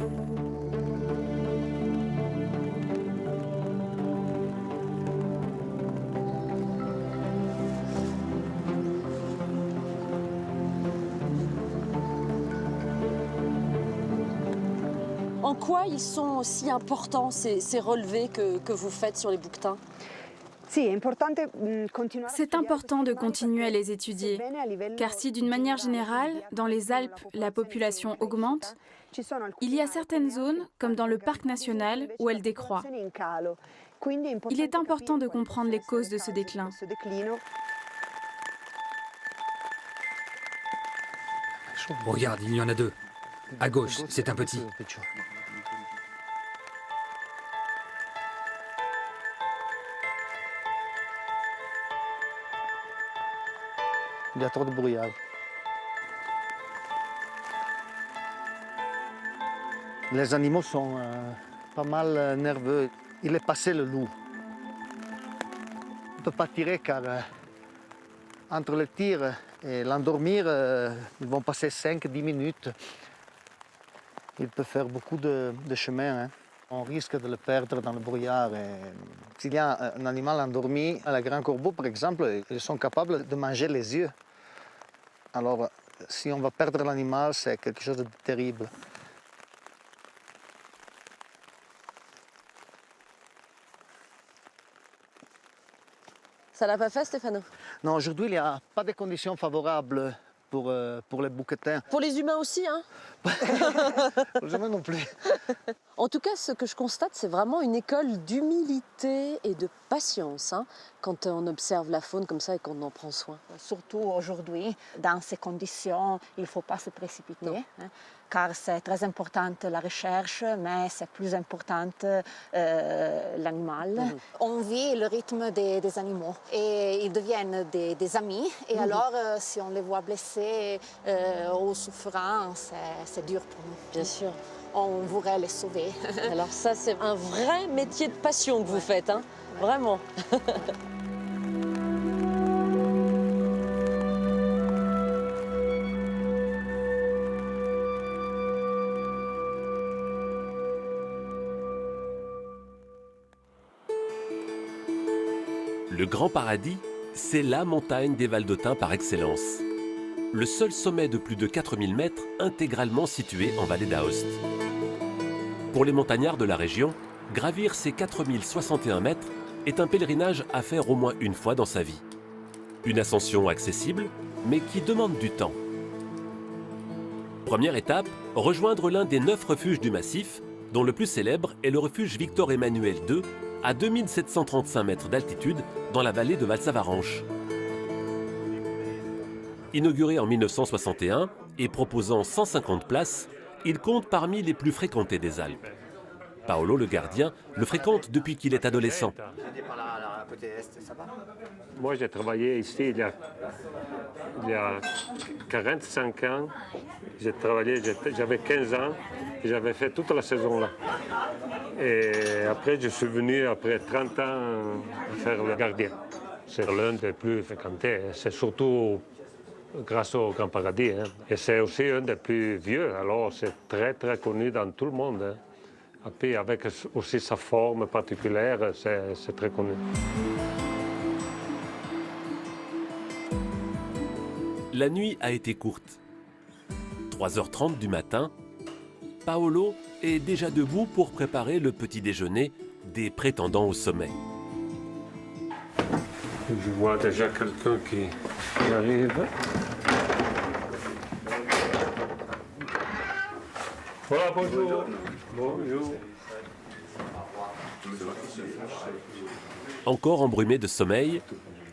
En quoi ils sont aussi importants, ces relevés que vous faites sur les bouquetins? C'est important de continuer à les étudier, car si d'une manière générale, dans les Alpes, la population augmente, il y a certaines zones, comme dans le parc national, où elle décroît. Il est important de comprendre les causes de ce déclin. Regarde, il y en a deux. À gauche, c'est un petit. Il y a trop de brouillard. Les animaux sont pas mal nerveux. Il est passé le loup. On ne peut pas tirer car entre le tir et l'endormir, ils vont passer 5-10 minutes. Il peut faire beaucoup de chemin. Hein. On risque de le perdre dans le brouillard. S'il y a un animal endormi, les grands corbeaux par exemple, ils sont capables de manger les yeux. Alors, si on va perdre l'animal, c'est quelque chose de terrible. Ça l'a pas fait, Stéphano? Non, aujourd'hui, il n'y a pas de conditions favorables pour les bouquetins. Pour les humains aussi, hein? Pour les humains non plus. En tout cas, ce que je constate, c'est vraiment une école d'humilité et de patience, hein, quand on observe la faune comme ça et qu'on en prend soin. Surtout aujourd'hui, dans ces conditions, il ne faut pas se précipiter, hein, car c'est très importante la recherche, mais c'est plus importante l'animal. On vit le rythme des animaux et ils deviennent des amis. Et alors, si on les voit blessés ou souffrants, c'est dur pour nous. Bien sûr. On voudrait les sauver. Alors ça, c'est un vrai métier de passion que vous faites, hein, vraiment. Le Grand Paradis, c'est la montagne des Valdôtains par excellence. Le seul sommet de plus de 4000 mètres intégralement situé en vallée d'Aoste. Pour les montagnards de la région, gravir ces 4061 mètres est un pèlerinage à faire au moins une fois dans sa vie. Une ascension accessible, mais qui demande du temps. Première étape, rejoindre l'un des 9 refuges du massif, dont le plus célèbre est le refuge Victor-Emmanuel II, à 2735 mètres d'altitude dans la vallée de Valsavarenche. Inauguré en 1961 et proposant 150 places, Il compte parmi les plus fréquentés des Alpes. Paolo, le gardien, le fréquente depuis qu'il est adolescent. Moi, j'ai travaillé ici il y a 45 ans. J'ai travaillé, j'avais 15 ans et j'avais fait toute la saison là. Et après, je suis venu, après 30 ans, faire le gardien. C'est l'un des plus fréquentés. C'est surtout grâce au Grand Paradis. Hein. Et c'est aussi un des plus vieux. Alors, c'est très, très connu dans tout le monde. Hein. Et puis, avec aussi sa forme particulière, c'est très connu. La nuit a été courte. 3h30 du matin, Paolo est déjà debout pour préparer le petit déjeuner des prétendants au sommet. Je vois déjà quelqu'un qui arrive. Voilà, bonjour. Bonjour. Encore embrumé de sommeil,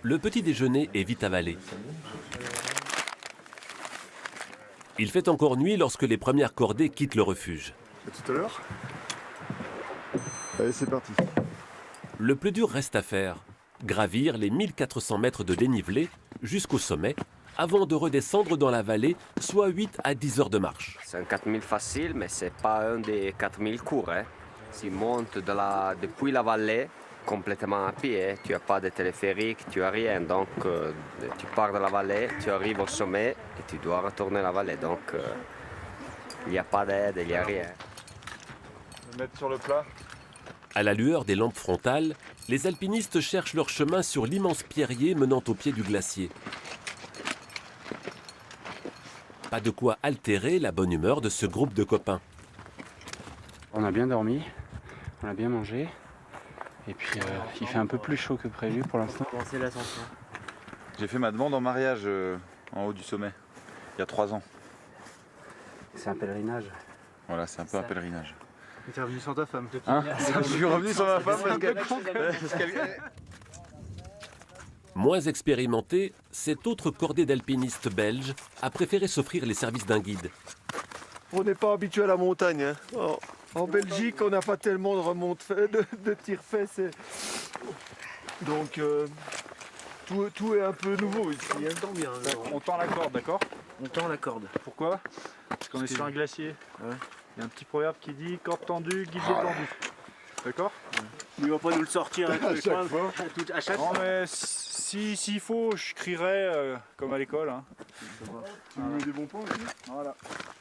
le petit déjeuner est vite avalé. Il fait encore nuit lorsque les premières cordées quittent le refuge. À tout à l'heure. Allez, c'est parti. Le plus dur reste à faire, gravir les 1400 mètres de dénivelé jusqu'au sommet, avant de redescendre dans la vallée, soit 8 à 10 heures de marche. C'est un 4000 facile, mais ce n'est pas un des 4000 courts. Hein. Tu montes depuis la vallée, complètement à pied, tu n'as pas de téléphérique, tu n'as rien. Donc tu pars de la vallée, tu arrives au sommet et tu dois retourner la vallée. Donc il n'y a pas d'aide, il n'y a rien. Me mettre sur le plat. À la lueur des lampes frontales, les alpinistes cherchent leur chemin sur l'immense pierrier menant au pied du glacier. Pas de quoi altérer la bonne humeur de ce groupe de copains. On a bien dormi, on a bien mangé, et puis il fait un peu plus chaud que prévu pour l'instant. Commencer l'ascension. J'ai fait ma demande en mariage en haut du sommet, il y a 3 ans. C'est un pèlerinage. Voilà, c'est un peu un pèlerinage. Et tu es revenu sans ta femme. Hein? Je suis revenu sans ma femme parce qu'elle... Moins expérimenté, cette autre cordée d'alpinistes belges a préféré s'offrir les services d'un guide. On n'est pas habitué à la montagne. Hein. En Belgique, on n'a pas tellement de tire-fesses. Donc, tout est un peu nouveau ici. Bien, on tend la corde, d'accord? On tend la corde. Pourquoi? Parce qu'on est sur un glacier. Ouais. Il y a un petit proverbe qui dit corde tendue, guide détendu. D'accord? Il va pas nous le sortir avec le coin à chaque fois. Non mais s'il faut, je crierai comme à l'école. Hein. Tu me mets des bons points aussi? Voilà,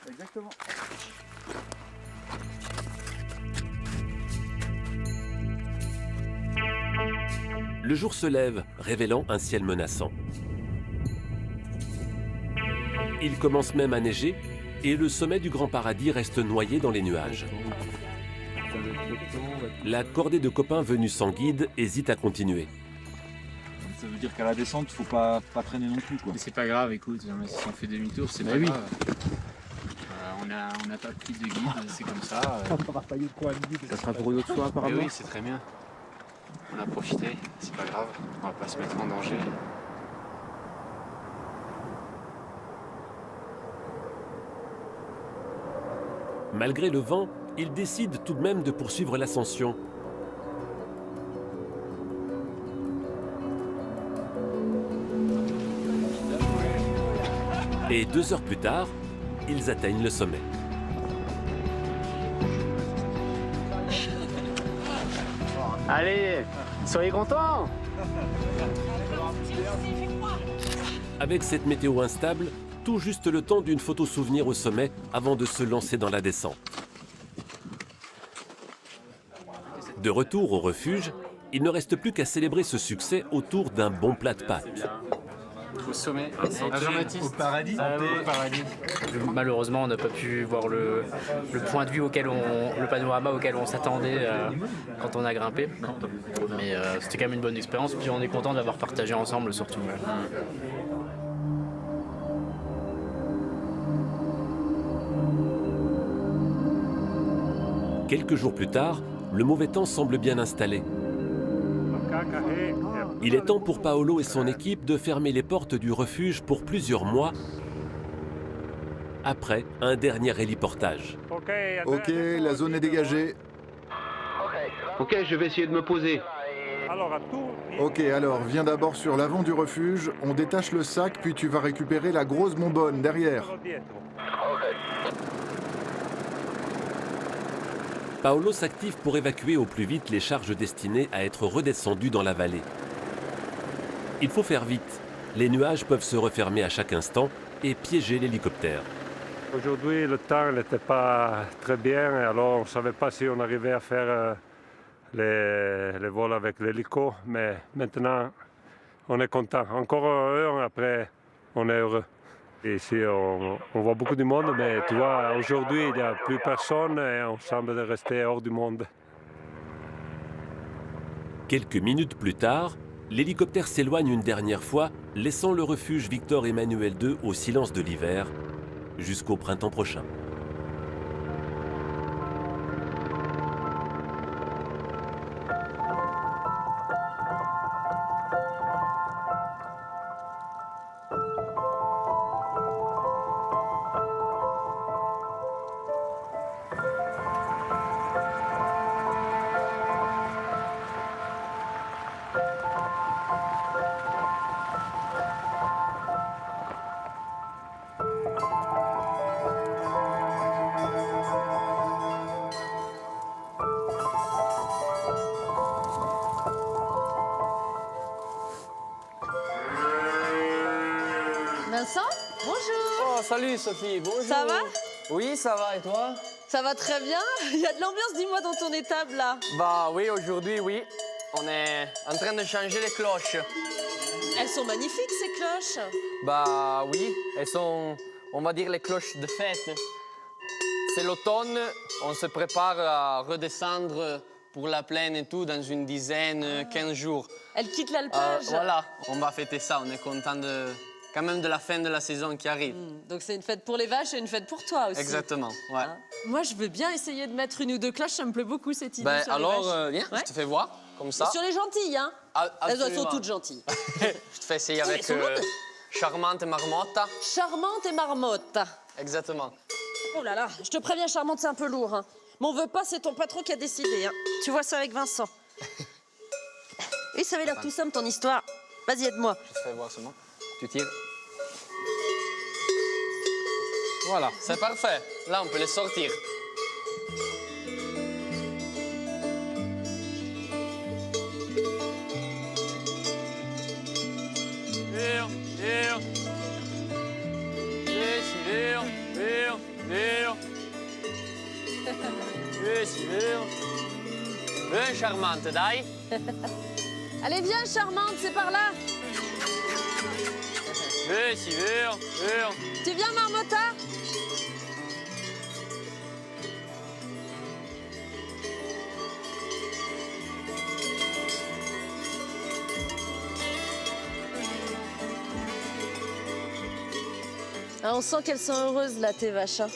exactement. Le jour se lève, révélant un ciel menaçant. Il commence même à neiger et le sommet du Grand Paradis reste noyé dans les nuages. La cordée de copains venus sans guide hésite à continuer. Ça veut dire qu'à la descente, il faut pas traîner non plus, quoi. Mais c'est pas grave, écoute, si on fait demi-tour, c'est pas grave. On n'a pas pris de guide, c'est comme ça. Ça sera pour une autre fois, apparemment. Oui, c'est très bien. On a profité, c'est pas grave, on va pas se mettre en danger. Malgré le vent, il décide tout de même de poursuivre l'ascension. Et 2 heures plus tard, ils atteignent le sommet. Allez, soyez contents! Avec cette météo instable, tout juste le temps d'une photo souvenir au sommet avant de se lancer dans la descente. De retour au refuge, il ne reste plus qu'à célébrer ce succès autour d'un bon plat de pâtes. Au sommet, au paradis. Au paradis. Malheureusement, on n'a pas pu voir le point de vue le panorama auquel on s'attendait quand on a grimpé. Mais c'était quand même une bonne expérience. Puis on est content d'avoir partagé ensemble surtout. Quelques jours plus tard, le mauvais temps semble bien installé. Il est temps pour Paolo et son équipe de fermer les portes du refuge pour plusieurs mois Après, un dernier héliportage. Ok, la zone est dégagée. Ok, je vais essayer de me poser. Ok, alors, viens d'abord sur l'avant du refuge, on détache le sac, puis tu vas récupérer la grosse bonbonne derrière. Paolo s'active pour évacuer au plus vite les charges destinées à être redescendues dans la vallée. Il faut faire vite. Les nuages peuvent se refermer à chaque instant et piéger l'hélicoptère. Aujourd'hui, le temps n'était pas très bien, et alors on ne savait pas si on arrivait à faire les vols avec l'hélico, mais maintenant, on est content. Encore une heure après, on est heureux. Et ici, on voit beaucoup de monde, mais tu vois, aujourd'hui, il n'y a plus personne et on semble rester hors du monde. Quelques minutes plus tard, l'hélicoptère s'éloigne une dernière fois, laissant le refuge Victor Emmanuel II au silence de l'hiver, jusqu'au printemps prochain. Vincent, bonjour. Oh, salut Sophie, bonjour. Ça va? Oui, ça va, et toi? Ça va très bien. Il y a de l'ambiance, dis-moi, dans ton étable, là. Bah oui, aujourd'hui, oui. On est en train de changer les cloches. Elles sont magnifiques, ces cloches. Bah oui, elles sont, on va dire, les cloches de fête. C'est l'automne, on se prépare à redescendre pour la plaine et tout dans une dizaine, 15 jours. Elles quittent l'alpage. Voilà, on va fêter ça, on est content quand même de la fin de la saison qui arrive. Donc c'est une fête pour les vaches et une fête pour toi aussi. Exactement, ouais. Hein? Moi, je veux bien essayer de mettre une ou deux cloches, ça me plaît beaucoup cette idée. Ben, sur alors, les vaches. viens, Ouais. je te fais voir, comme ça. Sur les gentilles, hein. Elles Absolument. sont toutes gentilles. Je te fais essayer Oh, avec elles sont lourdes. Charmante et Marmotte. Charmante et Marmotte. Exactement. Oh là là, je te préviens, Charmante, c'est un peu lourd. Hein. Mais on veut pas, c'est ton patron qui a décidé. Hein. Tu vois ça avec Vincent. Oui, ça avait l'air tout simple, ton histoire. Vas-y, aide-moi. Je te fais voir seulement. Tu tires. Voilà, c'est parfait. Là, on peut les sortir. Viens, viens. Viens, viens, viens. Viens. Viens, Charmante, dai. Allez, viens, Charmante, c'est par là. Viens. Tu viens, Marmotta? Ah, on sent qu'elles sont heureuses, là, tes vaches. Hein.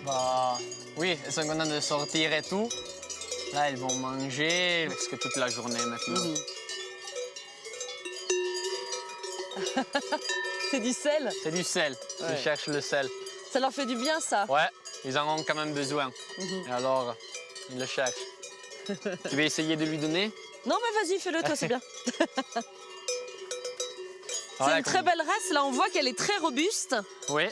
Bah, oui, elles sont contentes de sortir et tout. Là, elles vont manger presque toute la journée maintenant. C'est du sel? C'est du sel. Ouais. Ils cherchent le sel. Ça leur fait du bien, ça? Ouais, ils en ont quand même besoin. Et alors, ils le cherchent. Tu veux essayer de lui donner? Non, mais vas-y, fais-le, toi, c'est bien. C'est Voilà, une très belle race, là, on voit qu'elle est très robuste. Oui,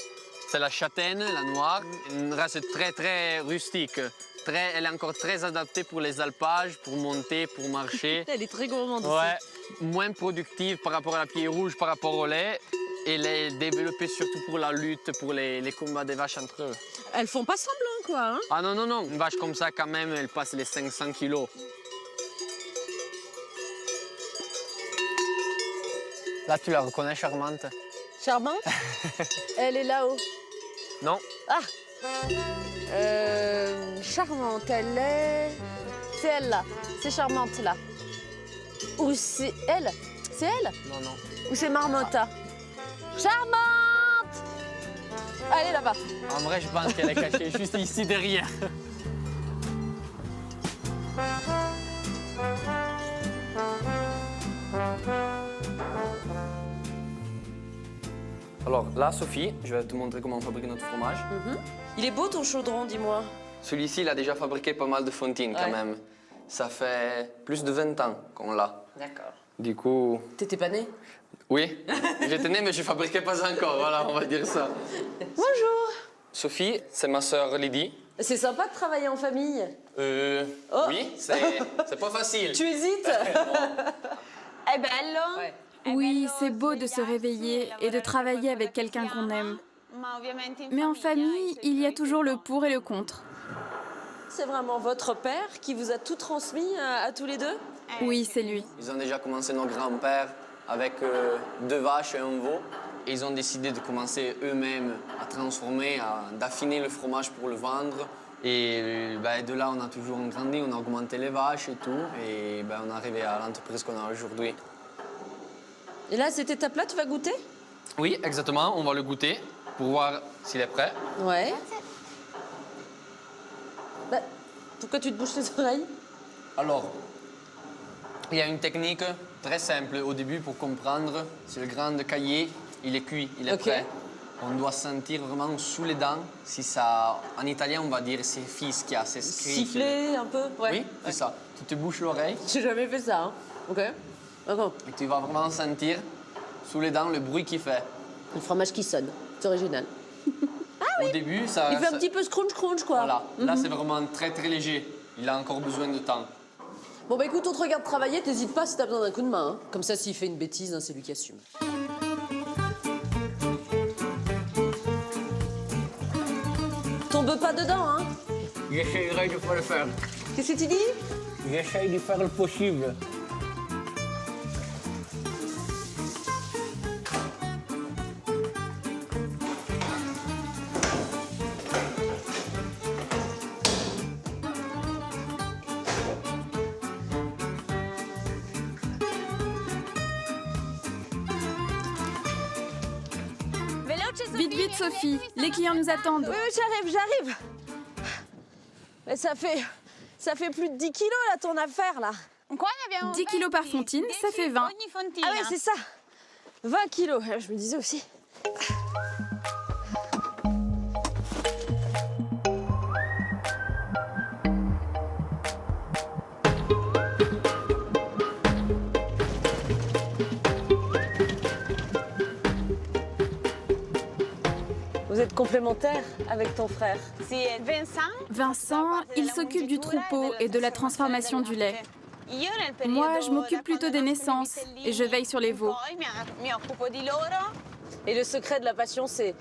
c'est la châtaigne, la noire. Une race très rustique. Elle est encore très adaptée pour les alpages, pour monter, pour marcher. Elle est très gourmande Ouais, aussi. moins productive par rapport à la pierre rouge, par rapport au lait. Et elle est développée surtout pour la lutte, pour les combats des vaches entre eux. Elles font pas semblant, quoi. Hein? Ah non. Une vache comme ça, quand même, elle passe les 500 kilos. Là, tu la reconnais, Charmante? Charmante? Elle est là-haut. Non. Ah! Charmante, elle est... C'est elle, là. C'est Charmante, là. Ou c'est elle? C'est elle? Non. Ou c'est Marmotta? Charmante! Elle est là-bas. En vrai, je pense qu'elle est cachée juste ici derrière. Alors là, Voilà, Sophie, je vais te montrer comment on fabrique notre fromage. Il est beau ton chaudron, dis-moi. Celui-ci, il a déjà fabriqué pas mal de fontaines quand même. Ça fait plus de 20 ans qu'on l'a. D'accord. Du coup... T'étais pas né? Oui, j'étais né, mais je fabriquais pas encore, voilà, on va dire ça. Bonjour. Sophie, c'est ma sœur Lydie. C'est sympa de travailler en famille. Oui, c'est pas facile. Tu hésites? È bello. Oui, c'est beau de se réveiller et de travailler avec quelqu'un qu'on aime. Mais en famille, il y a toujours le pour et le contre. C'est vraiment votre père qui vous a tout transmis à tous les deux? Oui, c'est lui. Ils ont déjà commencé nos grands-pères avec 2 vaches et un veau. Et ils ont décidé de commencer eux-mêmes à transformer, d'affiner le fromage pour le vendre. Et de là, on a toujours grandi, on a augmenté les vaches et tout. Et on est arrivé à l'entreprise qu'on a aujourd'hui. Et là, cet étape-là, tu vas goûter? Oui, exactement. On va le goûter pour voir s'il est prêt. Ouais. Pourquoi tu te bouches les oreilles? Alors, il y a une technique très simple au début pour comprendre si le grain de caillé, il est cuit, il est prêt. On doit sentir vraiment sous les dents si ça... En italien, on va dire c'est fischia, c'est scritch. Siffler un peu? Ouais. Oui, c'est ça. Tu te bouches l'oreille. J'ai jamais fait ça, hein. Ok. D'accord. Et tu vas vraiment sentir sous les dents le bruit qu'il fait. Le fromage qui sonne. C'est original. Au début, ça... Il fait un petit peu scrunch-crunch, quoi. Voilà. Là, c'est vraiment très, très léger. Il a encore besoin de temps. Bon, bah écoute, on te regarde travailler, t'hésites pas si t'as besoin d'un coup de main. Hein. Comme ça, s'il fait une bêtise, c'est lui qui assume. Tombe pas dedans, hein? J'essayerai de pas le faire. Qu'est-ce que tu dis? J'essaye de faire le possible. Vite, vite, Sophie, les clients nous attendent. Oui, j'arrive. Mais ça fait plus de 10 kilos, là, ton affaire, là. 10 kilos par fontaine, ça fait 20. Ah ouais, c'est ça. 20 kilos, je me disais aussi. Vous êtes complémentaires avec ton frère. Vincent, il s'occupe du troupeau et de la transformation du lait. Moi, je m'occupe plutôt des naissances et je veille sur les veaux. Et le secret de la passion, c'est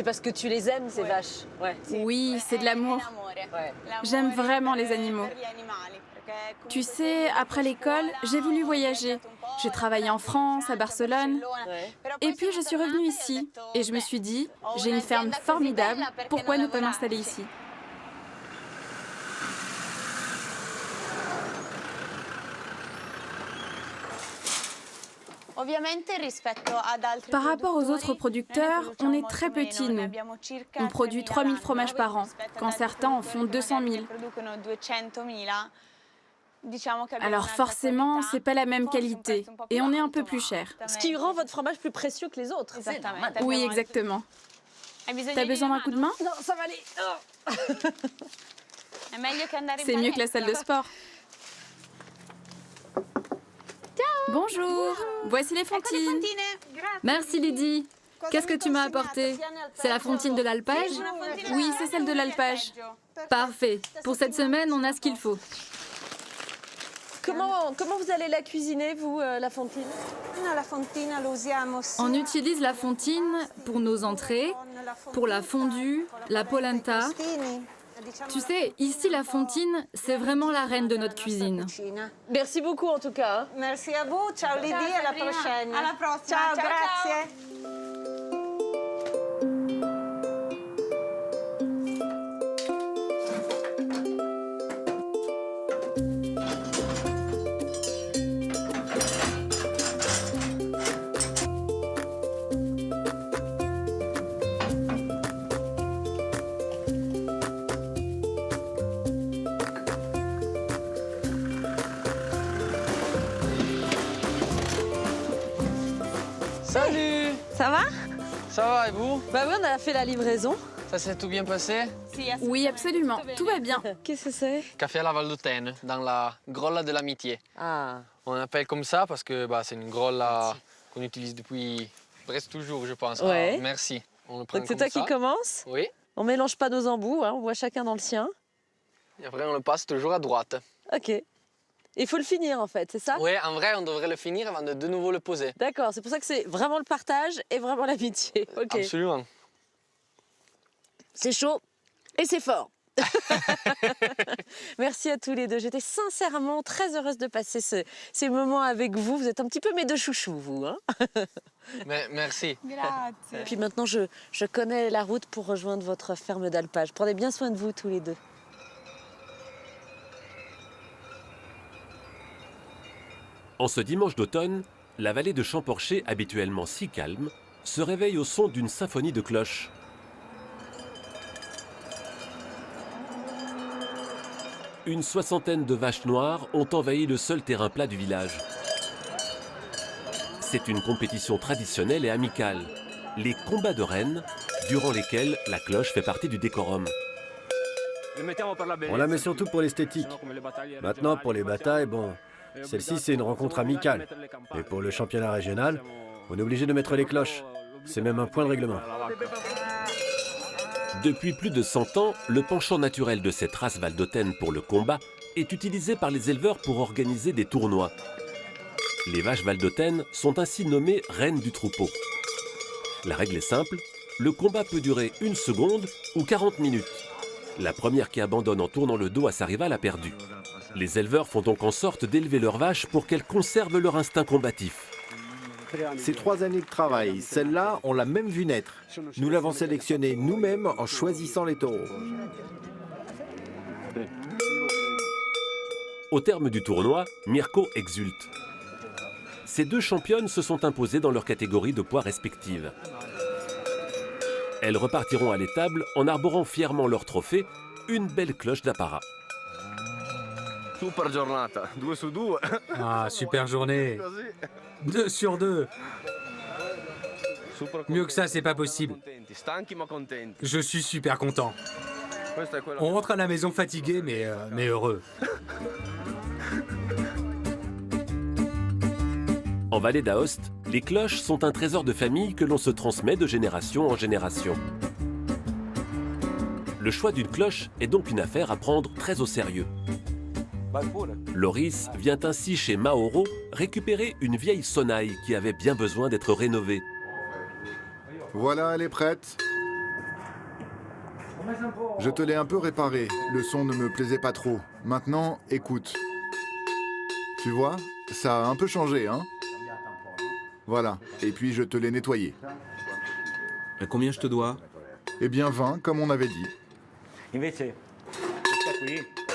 parce que tu les aimes, ces vaches. Ouais. Oui, c'est de l'amour. J'aime vraiment les animaux. Tu sais, après l'école, j'ai voulu voyager. J'ai travaillé en France, à Barcelone. Et puis, je suis revenue ici. Et je me suis dit, j'ai une ferme formidable, pourquoi ne pas m'installer ici? Par rapport aux autres producteurs, on est très petits, nous. On produit 3000 fromages par an, quand certains en font 200 000. Alors forcément, c'est pas la même qualité et on est un peu plus cher. Ce qui rend votre fromage plus précieux que les autres. Oui, exactement. T'as besoin d'un coup de main? Non, ça va aller. C'est mieux que la salle de sport. Bonjour, voici les fontaines. Merci Lydie. Qu'est-ce que tu m'as apporté? C'est la fontaine de l'alpage? Oui, c'est celle de l'alpage. Parfait. Pour cette semaine, on a ce qu'il faut. Comment vous allez la cuisiner, vous, la fontaine? On utilise la fontaine pour nos entrées, pour la fondue, la polenta. Tu sais, ici, la fontaine, c'est vraiment la reine de notre cuisine. Merci beaucoup, en tout cas. Merci à vous. Ciao Lydie, à la prochaine. À la prochaine. Ciao, grazie. Salut. Ça va? Ça va et vous? Bah oui, on a fait la livraison. Ça s'est tout bien passé? Oui, absolument. Tout va bien. Qu'est-ce que c'est? Café à la Valdôtaine, dans la grolla de l'amitié. Ah. On appelle comme ça parce que c'est une grolla qu'on utilise depuis presque toujours, je pense. Ouais. Ah, merci. On le prend Donc c'est comme toi qui commence? Oui. On mélange pas nos embouts, hein, on voit chacun dans le sien. Et après, on le passe toujours à droite. Ok. Il faut le finir en fait, c'est ça? Oui, en vrai, on devrait le finir avant de nouveau le poser. D'accord, c'est pour ça que c'est vraiment le partage et vraiment l'amitié. Ok. Absolument. C'est chaud et c'est fort. Merci à tous les deux. J'étais sincèrement très heureuse de passer ces moments avec vous. Vous êtes un petit peu mes deux chouchous, vous. Hein. Merci. Et puis maintenant, je connais la route pour rejoindre votre ferme d'alpage. Prenez bien soin de vous tous les deux. En ce dimanche d'automne, la vallée de Champorcher, habituellement si calme, se réveille au son d'une symphonie de cloches. Une soixantaine de vaches noires ont envahi le seul terrain plat du village. C'est une compétition traditionnelle et amicale, les combats de rennes, durant lesquels la cloche fait partie du décorum. On la met surtout pour l'esthétique. Maintenant, pour les batailles, bon, celle-ci c'est une rencontre amicale. Et pour le championnat régional, on est obligé de mettre les cloches. C'est même un point de règlement. Depuis plus de 100 ans, le penchant naturel de cette race valdôtaine pour le combat est utilisé par les éleveurs pour organiser des tournois. Les vaches valdôtaines sont ainsi nommées reines du troupeau. La règle est simple, le combat peut durer 1 seconde ou 40 minutes. La première qui abandonne en tournant le dos à sa rivale a perdu. Les éleveurs font donc en sorte d'élever leurs vaches pour qu'elles conservent leur instinct combatif. Ces 3 années de travail, celle-là, on l'a même vue naître. Nous l'avons sélectionnée nous-mêmes en choisissant les taureaux. Au terme du tournoi, Mirko exulte. Ces 2 championnes se sont imposées dans leur catégorie de poids respectives. Elles repartiront à l'étable en arborant fièrement leur trophée, une belle cloche d'apparat. Super giornata, 2 su 2. Ah, super journée. 2 sur 2. Mieux que ça, c'est pas possible. Je suis super content. On rentre à la maison fatigué, mais heureux. En vallée d'Aoste, les cloches sont un trésor de famille que l'on se transmet de génération en génération. Le choix d'une cloche est donc une affaire à prendre très au sérieux. Loris vient ainsi chez Mauro récupérer une vieille sonnaille qui avait bien besoin d'être rénovée. Voilà, elle est prête. Je te l'ai un peu réparée, le son ne me plaisait pas trop. Maintenant, écoute. Tu vois, ça a un peu changé, hein? Voilà, et puis je te l'ai nettoyée. À combien je te dois? Eh bien 20, comme on avait dit.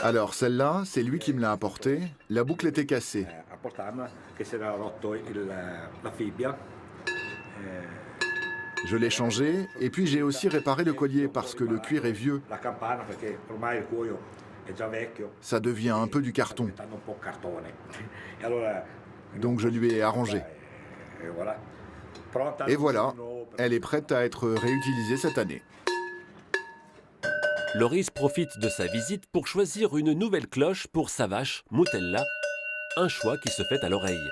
Alors, celle-là, c'est lui qui me l'a apportée. La boucle était cassée. Je l'ai changé, et puis j'ai aussi réparé le collier parce que le cuir est vieux. Ça devient un peu du carton. Donc je lui ai arrangé. Et voilà, elle est prête à être réutilisée cette année. Loris profite de sa visite pour choisir une nouvelle cloche pour sa vache, Moutella, un choix qui se fait à l'oreille.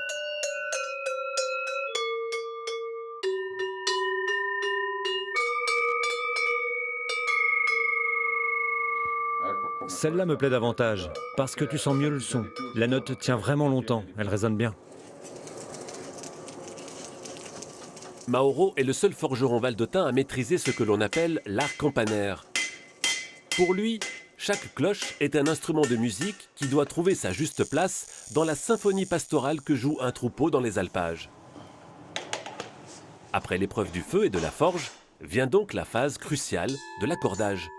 Celle-là me plaît davantage, parce que tu sens mieux le son. La note tient vraiment longtemps, elle résonne bien. Mauro est le seul forgeron valdotin à maîtriser ce que l'on appelle l'art campanaire. Pour lui, chaque cloche est un instrument de musique qui doit trouver sa juste place dans la symphonie pastorale que joue un troupeau dans les alpages. Après l'épreuve du feu et de la forge, vient donc la phase cruciale de l'accordage.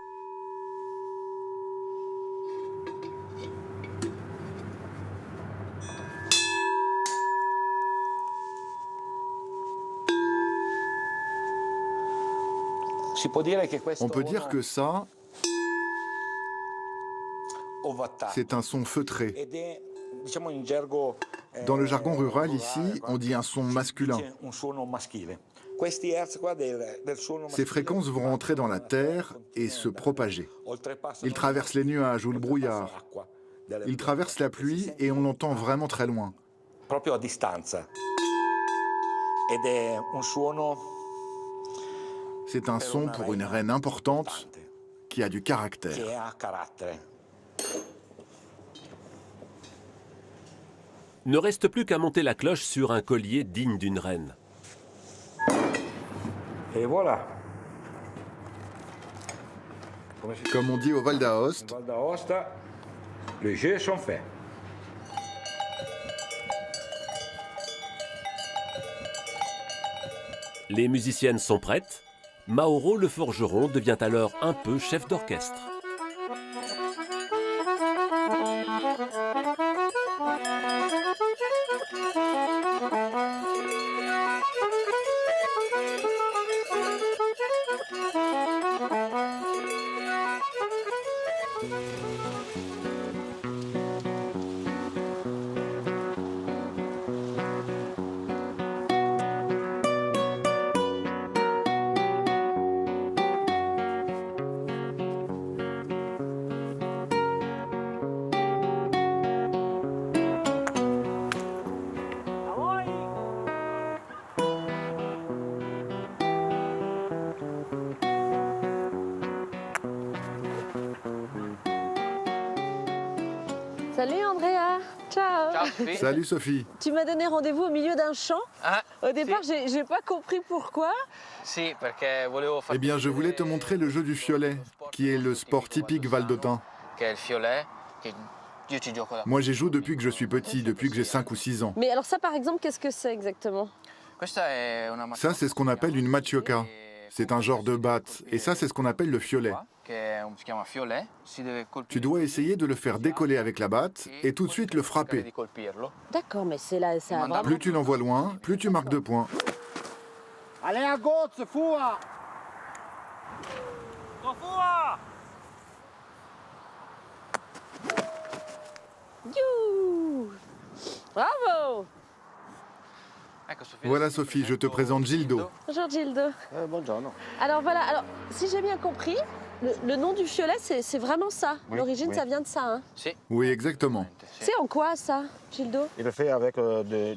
On peut dire que ça, c'est un son feutré. Dans le jargon rural, ici, on dit un son masculin. Ces fréquences vont rentrer dans la terre et se propager. Ils traversent les nuages ou le brouillard. Ils traversent la pluie et on l'entend vraiment très loin. C'est un son pour une reine importante qui a du caractère. Ne reste plus qu'à monter la cloche sur un collier digne d'une reine. Et voilà. Comme on dit au Val d'Aoste, les jeux sont faits. Les musiciennes sont prêtes. Mauro le forgeron devient alors un peu chef d'orchestre. Salut Andrea, ciao. Salut Sophie. Tu m'as donné rendez-vous au milieu d'un champ. Au départ, j'ai pas compris pourquoi. Eh bien, je voulais te montrer le jeu du fiolet, qui est le sport typique valdotin. Moi, j'y joue depuis que je suis petit, depuis que j'ai 5 ou 6 ans. Mais alors ça, par exemple, qu'est-ce que c'est exactement? Ça, c'est ce qu'on appelle une machioca. C'est un genre de batte. Et ça, c'est ce qu'on appelle le fiolet. Tu dois essayer de le faire décoller avec la batte et tout de suite le frapper. D'accord, mais c'est là, ça. Plus tu l'envoies loin, plus tu marques 2 points. Allez à gauche, fua! You! Bravo! Voilà Sophie, je te présente Gildo. Bonjour Gildo. Buongiorno. Alors voilà, alors si j'ai bien compris, le nom du fiolet, c'est vraiment ça. Oui, L'origine, oui. ça vient de ça. Hein. Oui, exactement. C'est en quoi ça, Gildo? Il le fait avec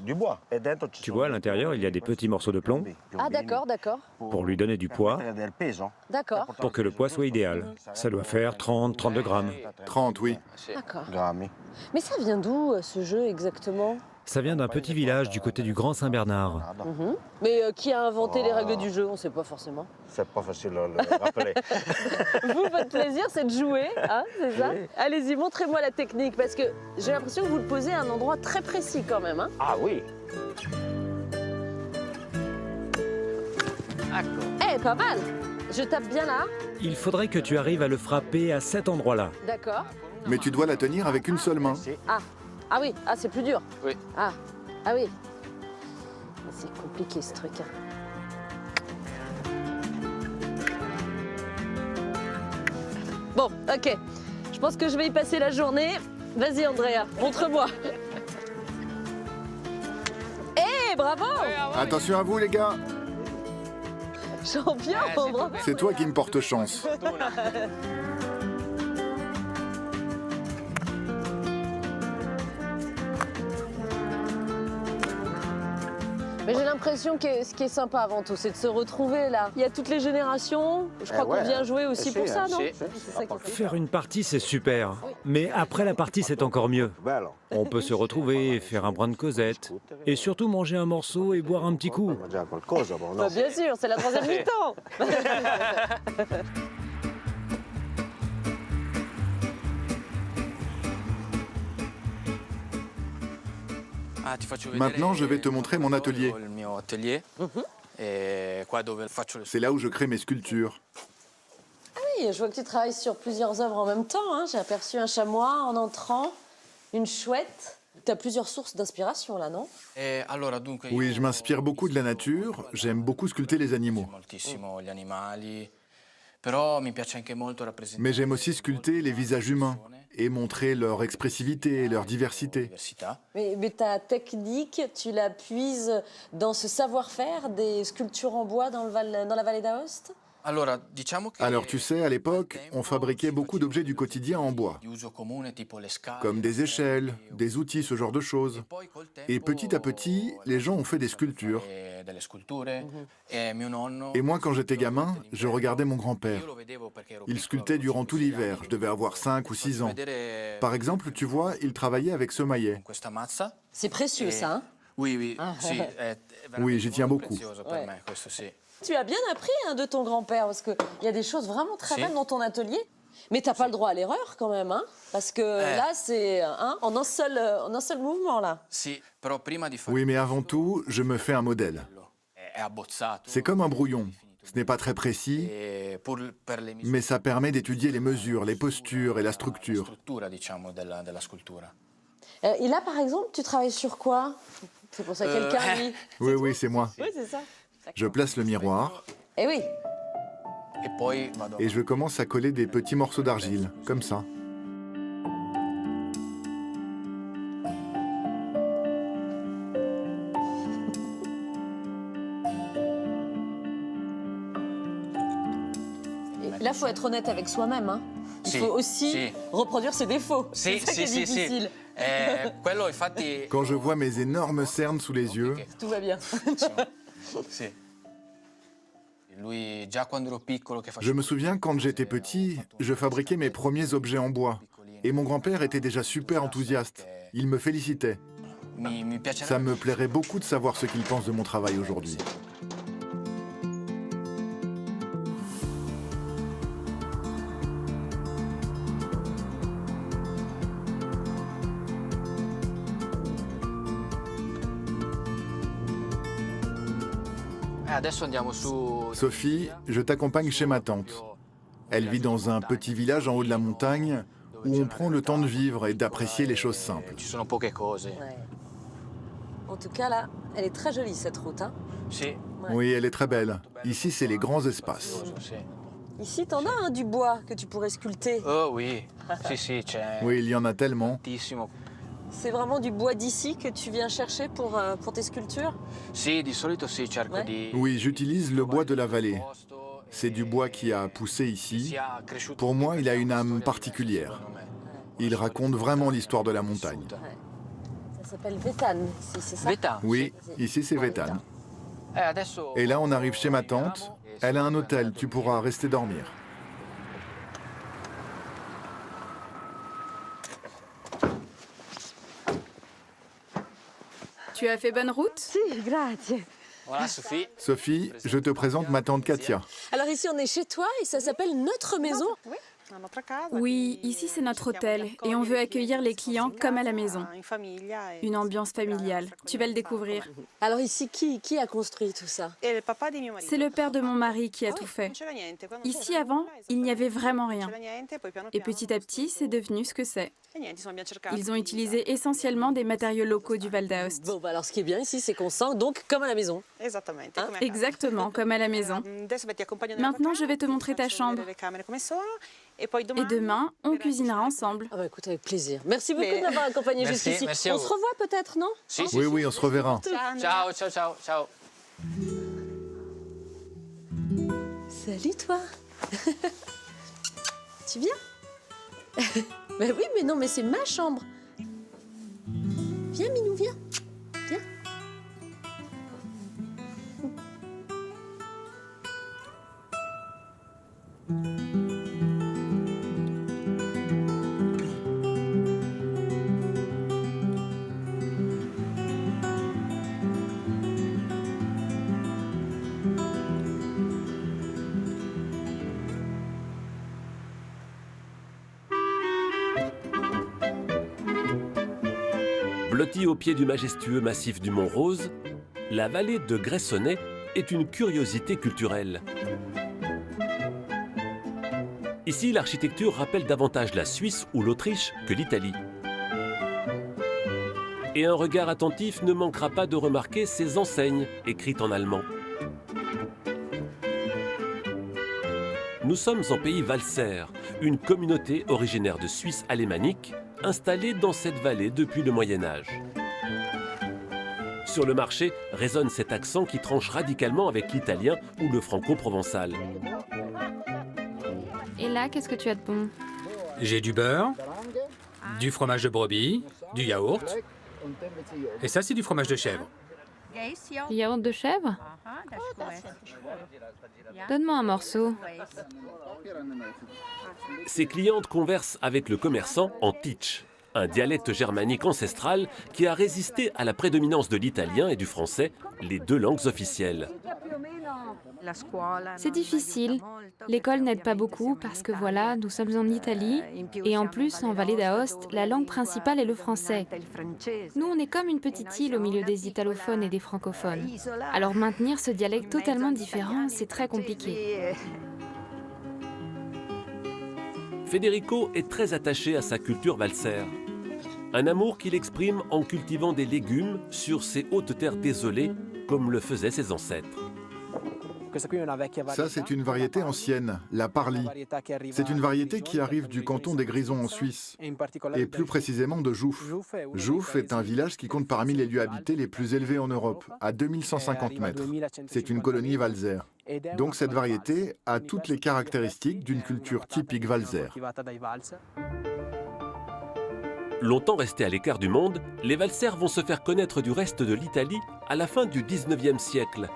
du bois. Et dentro ci Tu vois, à l'intérieur, il y a des petits morceaux de plomb Ah d'accord, d'accord. pour lui donner du poids, D'accord. pour que le poids soit idéal. Ça doit faire 30-32 grammes. 30, oui. D'accord. Mais ça vient d'où ce jeu exactement? Ça vient d'un petit village du côté du Grand Saint-Bernard. Mais qui a inventé les règles du jeu? On ne sait pas forcément. C'est pas facile de le rappeler. Vous, votre plaisir, c'est de jouer, hein, c'est ça? Allez-y, montrez-moi la technique, parce que j'ai l'impression que vous le posez à un endroit très précis quand même. Hein. Ah oui. Eh, pas mal. Je tape bien là. Il faudrait que tu arrives à le frapper à cet endroit-là. D'accord. Mais tu dois la tenir avec une seule main. Ah oui, c'est plus dur. Oui. Ah oui. C'est compliqué ce truc. Hein. Bon, ok. Je pense que je vais y passer la journée. Vas-y Andrea, montre-moi. Eh, bravo! Attention à vous les gars. Champion, bravo. C'est toi qui me porte chance. Mais j'ai l'impression que ce qui est sympa avant tout, c'est de se retrouver là. Il y a toutes les générations. Je crois qu'on vient jouer aussi pour ça, non? Faire une partie, c'est super. Mais après la partie, c'est encore mieux. On peut se retrouver, faire un brin de causette. Et surtout manger un morceau et boire un petit coup. Bah, bien sûr, c'est la troisième mi-temps. Maintenant, je vais te montrer mon atelier. C'est là où je crée mes sculptures. Ah oui, je vois que tu travailles sur plusieurs œuvres en même temps. Hein. J'ai aperçu un chamois en entrant, une chouette. Tu as plusieurs sources d'inspiration là, non? Oui, je m'inspire beaucoup de la nature. J'aime beaucoup sculpter les animaux. Mais j'aime aussi sculpter les visages humains et montrer leur expressivité et leur diversité. Mais ta technique, tu la puises dans ce savoir-faire des sculptures en bois dans la vallée d'Aoste? Alors tu sais, à l'époque, on fabriquait beaucoup d'objets du quotidien en bois, comme des échelles, des outils, ce genre de choses. Et petit à petit, les gens ont fait des sculptures. Et moi, quand j'étais gamin, je regardais mon grand-père. Il sculptait durant tout l'hiver, je devais avoir 5 ou 6 ans. Par exemple, tu vois, il travaillait avec ce maillet. C'est précieux, ça, hein? Oui, Oui, j'y tiens beaucoup. Tu as bien appris de ton grand-père, parce qu'il y a des choses vraiment très belles dans ton atelier. Mais tu n'as pas le droit à l'erreur quand même, hein? Parce que là, c'est en un seul mouvement, là. Oui, mais avant tout, je me fais un modèle. C'est comme un brouillon. Ce n'est pas très précis, mais ça permet d'étudier les mesures, les postures et la structure. Et là, par exemple, tu travailles sur quoi? C'est pour ça que quelqu'un dit... Oui, c'est moi. Oui, c'est ça. Je place le miroir. Eh oui. Et je commence à coller des petits morceaux d'argile, comme ça. Et là, il faut être honnête avec soi-même, hein. Il faut aussi reproduire ses défauts. C'est ça qui est difficile. Quand je vois mes énormes cernes sous les yeux... Tout va bien. Je me souviens, quand j'étais petit, je fabriquais mes premiers objets en bois. Et mon grand-père était déjà super enthousiaste. Il me félicitait. Ça me plairait beaucoup de savoir ce qu'il pense de mon travail aujourd'hui. Sophie, je t'accompagne chez ma tante. Elle vit dans un petit village en haut de la montagne où on prend le temps de vivre et d'apprécier les choses simples. En tout cas, là, elle est très jolie, cette route, hein? Oui, elle est très belle. Ici, c'est les grands espaces. Ici, t'en as du bois que tu pourrais sculpter. Oh oui, Oui, il y en a tellement. C'est vraiment du bois d'ici que tu viens chercher pour tes sculptures? Oui, j'utilise le bois de la vallée. C'est du bois qui a poussé ici. Pour moi, il a une âme particulière. Il raconte vraiment l'histoire de la montagne. Ça s'appelle Vétane, ici, c'est ça? Oui, ici c'est Vétane. Et là, on arrive chez ma tante. Elle a un hôtel, tu pourras rester dormir. Tu as fait bonne route? Si, grazie. Voilà, Sophie. Sophie, je te présente ma tante Katia. Alors ici, on est chez toi et ça s'appelle Notre Maison. Oui, ici c'est notre hôtel et on veut accueillir les clients comme à la maison. Une ambiance familiale. Tu vas le découvrir. Alors ici, qui a construit tout ça? C'est le père de mon mari qui a tout fait. Ici avant, il n'y avait vraiment rien. Et petit à petit, c'est devenu ce que c'est. Ils ont utilisé essentiellement des matériaux locaux du Val d'Aoste. Bon, alors ce qui est bien ici, c'est qu'on sent donc comme à la maison. Hein? Exactement, comme à la maison. Maintenant, je vais te montrer ta chambre. Et demain, on cuisinera ensemble. Ah bah écoute, avec plaisir. Merci beaucoup de m'avoir accompagné jusqu'ici. On se revoit peut-être, non? Oui, on se reverra. Ciao, ciao, ciao, ciao. Salut toi. Tu viens? Mais oui, mais non, mais c'est ma chambre. Viens, Minou, viens. Viens. Blottie au pied du majestueux massif du Mont Rose, la vallée de Gressoney est une curiosité culturelle. Ici, l'architecture rappelle davantage la Suisse ou l'Autriche que l'Italie. Et un regard attentif ne manquera pas de remarquer ces enseignes écrites en allemand. Nous sommes en pays valser, une communauté originaire de Suisse alémanique, installée dans cette vallée depuis le Moyen-Âge. Sur le marché résonne cet accent qui tranche radicalement avec l'italien ou le franco-provençal. Et là, qu'est-ce que tu as de bon? J'ai du beurre, du fromage de brebis, du yaourt. Et ça, c'est du fromage de chèvre. Du yaourt de chèvre? Donne-moi un morceau. Ses clientes conversent avec le commerçant en titch, un dialecte germanique ancestral qui a résisté à la prédominance de l'italien et du français, les deux langues officielles. C'est difficile. L'école n'aide pas beaucoup parce que voilà, nous sommes en Italie et en plus, en Vallée d'Aoste, la langue principale est le français. Nous, on est comme une petite île au milieu des italophones et des francophones. Alors maintenir ce dialecte totalement différent, c'est très compliqué. Federico est très attaché à sa culture valser. Un amour qu'il exprime en cultivant des légumes sur ces hautes terres désolées, comme le faisaient ses ancêtres. Ça, c'est une variété ancienne, la Parly. C'est une variété qui arrive du canton des Grisons en Suisse, et plus précisément de Jouffe. Jouffe est un village qui compte parmi les lieux habités les plus élevés en Europe, à 2150 mètres. C'est une colonie valser. Donc cette variété a toutes les caractéristiques d'une culture typique valser. Longtemps restés à l'écart du monde, les valsers vont se faire connaître du reste de l'Italie à la fin du 19e siècle,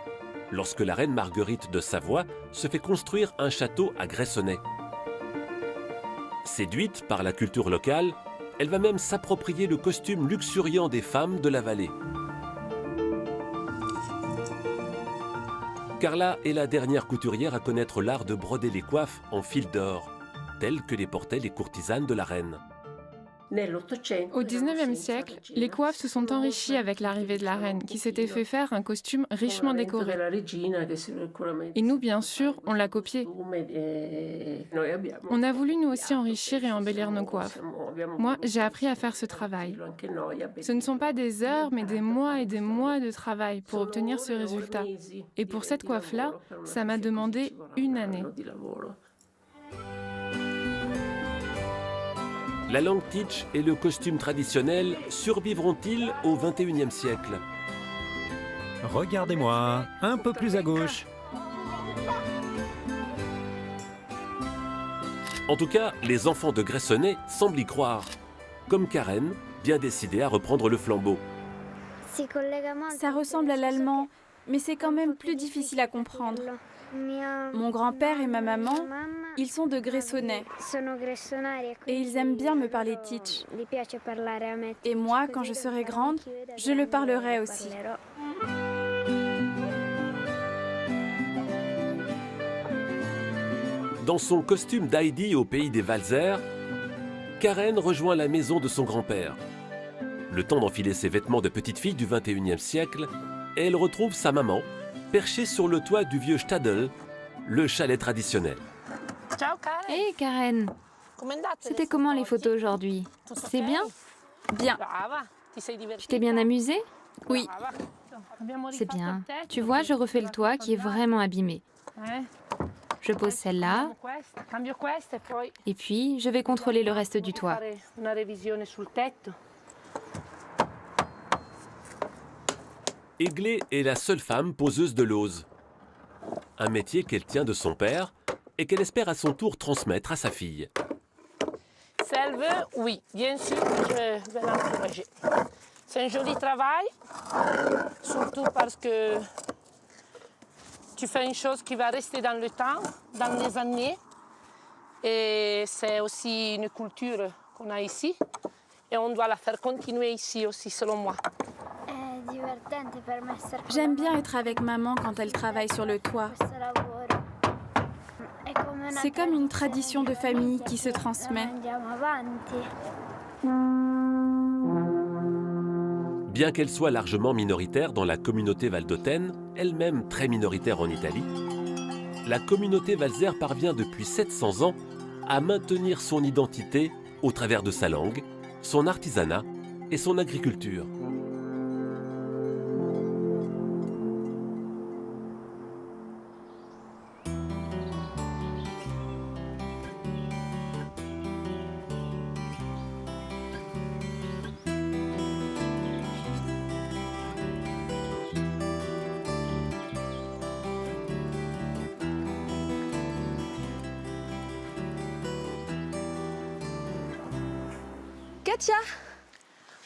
lorsque la reine Marguerite de Savoie se fait construire un château à Gressoney. Séduite par la culture locale, elle va même s'approprier le costume luxuriant des femmes de la vallée. Carla est la dernière couturière à connaître l'art de broder les coiffes en fil d'or, telles que les portaient les courtisanes de la reine. Au XIXe siècle, les coiffes se sont enrichies avec l'arrivée de la reine, qui s'était fait faire un costume richement décoré. Et nous, bien sûr, on l'a copié. On a voulu nous aussi enrichir et embellir nos coiffes. Moi, j'ai appris à faire ce travail. Ce ne sont pas des heures, mais des mois et des mois de travail pour obtenir ce résultat. Et pour cette coiffe-là, ça m'a demandé 1 année. La langue titch et le costume traditionnel survivront-ils au XXIe siècle? Regardez-moi, un peu plus à gauche. En tout cas, les enfants de Gressoney semblent y croire, comme Karen, bien décidée à reprendre le flambeau. Ça ressemble à l'allemand, mais c'est quand même plus difficile à comprendre. Mon grand-père et ma maman, ils sont de Gressoney et ils aiment bien me parler titch. Et moi, quand je serai grande, je le parlerai aussi. Dans son costume d'Heidi au pays des valsers, Karen rejoint la maison de son grand-père. Le temps d'enfiler ses vêtements de petite fille du XXIe siècle, elle retrouve sa maman, perchée sur le toit du vieux Stadel, le chalet traditionnel. Hé Karen, c'était comment les photos aujourd'hui? C'est bien? Bien. Tu t'es bien amusée? Oui. C'est bien. Tu vois, je refais le toit qui est vraiment abîmé. Je pose celle-là. Et puis, je vais contrôler le reste du toit. Eglé est la seule femme poseuse de lauze. Un métier qu'elle tient de son père et qu'elle espère à son tour transmettre à sa fille. Si elle veut, oui, bien sûr, je vais l'encourager. C'est un joli travail, surtout parce que tu fais une chose qui va rester dans le temps, dans les années. Et c'est aussi une culture qu'on a ici. Et on doit la faire continuer ici aussi, selon moi. J'aime bien être avec maman quand elle travaille sur le toit. C'est comme une tradition de famille qui se transmet. Bien qu'elle soit largement minoritaire dans la communauté valdôtaine, elle-même très minoritaire en Italie, la communauté valser parvient depuis 700 ans à maintenir son identité au travers de sa langue, son artisanat et son agriculture. Katia.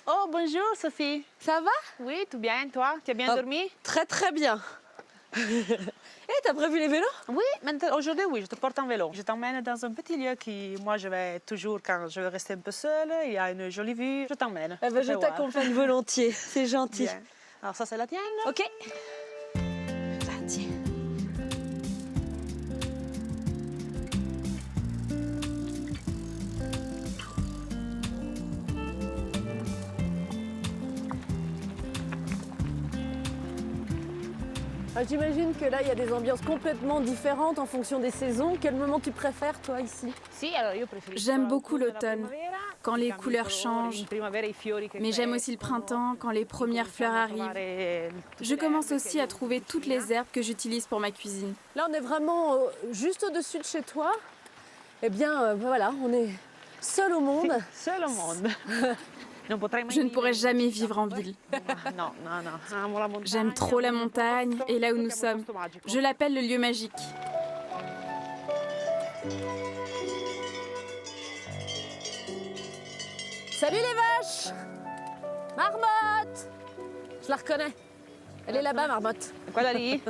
Oh, bonjour Sophie. Ça va? Oui, tout bien. Toi, tu as bien dormi? Très très bien. Et t'as prévu les vélos? Oui, aujourd'hui, oui, je te porte en vélo. Je t'emmène dans un petit lieu qui, moi, je vais toujours, quand je veux rester un peu seule, il y a une jolie vue, je t'emmène. Eh ben, je t'accompagne volontiers, c'est gentil. Bien. Alors ça, c'est la tienne? Ok. Tiens. J'imagine que là, il y a des ambiances complètement différentes en fonction des saisons. Quel moment tu préfères, toi, ici? J'aime beaucoup l'automne, quand les couleurs changent. Mais j'aime aussi le printemps, quand les premières fleurs arrivent. Je commence aussi à trouver toutes les herbes que j'utilise pour ma cuisine. Là, on est vraiment juste au-dessus de chez toi. Eh bien, voilà, on est seul au monde. Seul au monde. Je ne pourrais jamais vivre en ville. Non. J'aime trop la montagne et là où nous sommes. Je l'appelle le lieu magique. Salut les vaches! Marmotte! Je la reconnais. Elle est là-bas, Marmotte. Quella lì?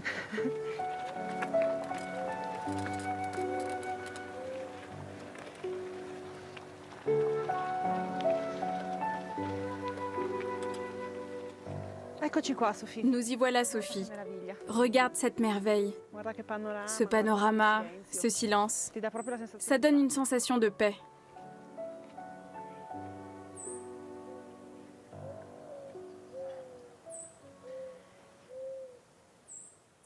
Eccoci qua, Sophie. Nous y voilà, Sophie. Regarde cette merveille. Ce panorama, ce silence. Ça donne une sensation de paix.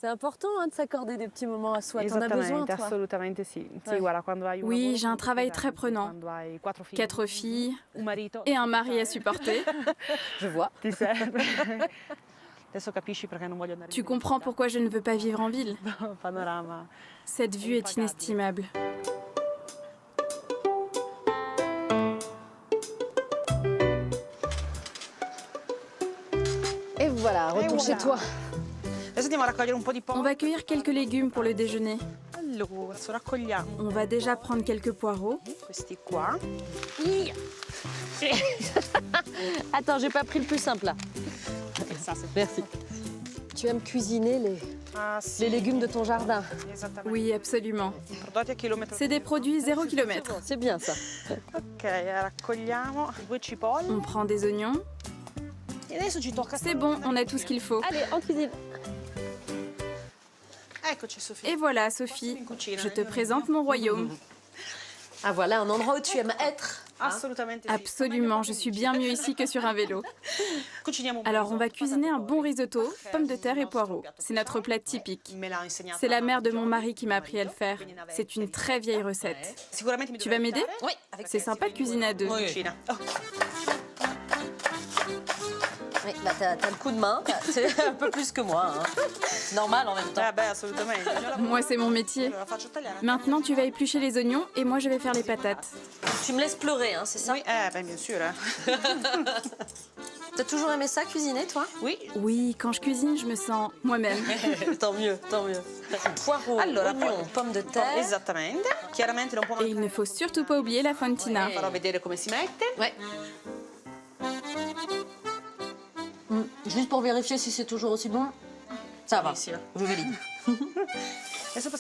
C'est important de s'accorder des petits moments à soi. T'en as besoin, toi? Assolutamente sì. Oui, j'ai un travail très prenant. 4 filles et un mari à supporter. Je vois. Tu comprends pourquoi je ne veux pas vivre en ville. Cette vue est inestimable. Et voilà, retour chez toi. On va cueillir quelques légumes pour le déjeuner. On va déjà prendre quelques poireaux. Attends, j'ai pas pris le plus simple là. Merci. Tu aimes cuisiner les légumes de ton jardin? Oui, absolument. C'est des produits 0 km. C'est bien ça. On prend des oignons. C'est bon, on a tout ce qu'il faut. Allez, en cuisine. Et voilà, Sophie, je te présente mon royaume. Ah voilà, un endroit où tu aimes être. Absolument, je suis bien mieux ici que sur un vélo. Alors, on va cuisiner un bon risotto, pommes de terre et poireaux. C'est notre plat typique. C'est la mère de mon mari qui m'a appris à le faire. C'est une très vieille recette. Tu vas m'aider? Oui. C'est sympa de cuisiner à deux. Oui, bah t'as le coup de main, c'est un peu plus que moi. Hein. C'est normal en même temps. Moi, c'est mon métier. Maintenant, tu vas éplucher les oignons et moi, je vais faire les patates. Tu me laisses pleurer, hein, c'est ça? Oui, bien sûr. T'as toujours aimé ça, cuisiner, toi? Oui. Oui, quand je cuisine, je me sens moi-même. Tant mieux, tant mieux. Poireaux, oignons, pommes de terre. Et il ne faut surtout pas oublier la fontina. Ouais. Juste pour vérifier si c'est toujours aussi bon. Ça va, je valide.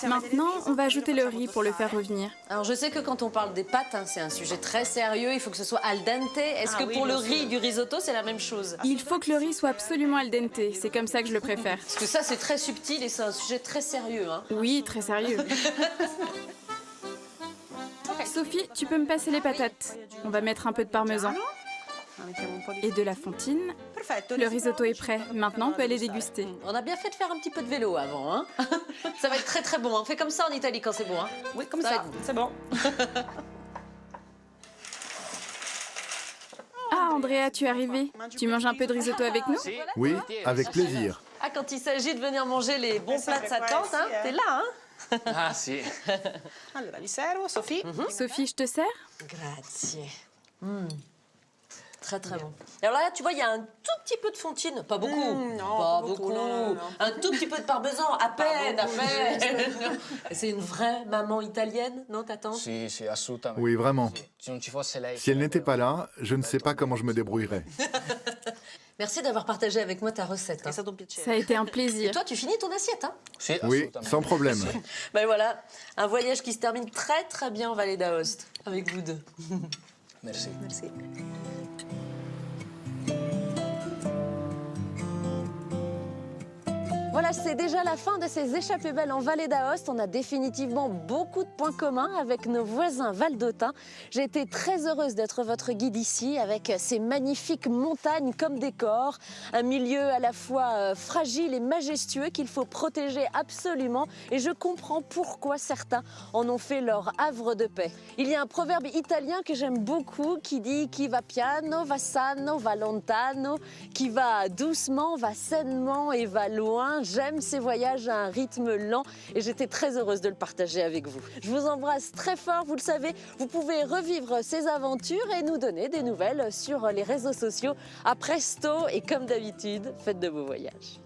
Maintenant, on va ajouter le riz pour le faire revenir. Alors, je sais que quand on parle des pâtes, hein, c'est un sujet très sérieux. Il faut que ce soit al dente. Est-ce que pour le riz du risotto, c'est la même chose? Il faut que le riz soit absolument al dente. C'est comme ça que je le préfère. Parce que ça, c'est très subtil et c'est un sujet très sérieux. Hein. Oui, très sérieux. Sophie, tu peux me passer les patates? On va mettre un peu de parmesan. Et de la fontaine. Le risotto est prêt. Maintenant, on peut aller déguster. On a bien fait de faire un petit peu de vélo avant. Hein. Ça va être très très bon. On fait comme ça en Italie quand c'est bon. Hein. Oui, comme ça. C'est bon. Ah, Andrea, tu es arrivée. Tu manges un peu de risotto avec nous? Oui, avec plaisir. Ah, quand il s'agit de venir manger les bons plats de sa tante, hein, t'es là, hein? Ah, si. Allora, li servo, Sophie. Sophie, je te sers? Grazie. Très très bon. Et alors là, tu vois, il y a un tout petit peu de fontine, pas beaucoup, pas beaucoup. Non. Un tout petit peu de parmesan, à peine, à peine. C'est une vraie maman italienne, non, ta tante? Si, assolutamente. Oui, vraiment. Si non ci fosse lei. Si elle n'était pas là, je ne sais pas comment je me débrouillerais. Merci d'avoir partagé avec moi ta recette. Hein. Ça a été un plaisir. Et toi, tu finis ton assiette, hein? Oui, sans problème. Ben voilà, un voyage qui se termine très très bien en Vallée d'Aoste, avec vous deux. Merci. Merci. Voilà, c'est déjà la fin de ces échappées belles en Vallée d'Aoste. On a définitivement beaucoup de points communs avec nos voisins valdôtains. J'ai été très heureuse d'être votre guide ici, avec ces magnifiques montagnes comme décor, un milieu à la fois fragile et majestueux qu'il faut protéger absolument. Et je comprends pourquoi certains en ont fait leur havre de paix. Il y a un proverbe italien que j'aime beaucoup qui dit « Qui va piano, va sano, va lontano », qui va doucement, va sainement et va loin. J'aime ces voyages à un rythme lent et j'étais très heureuse de le partager avec vous. Je vous embrasse très fort, vous le savez, vous pouvez revivre ces aventures et nous donner des nouvelles sur les réseaux sociaux. À presto et comme d'habitude, faites de beaux voyages.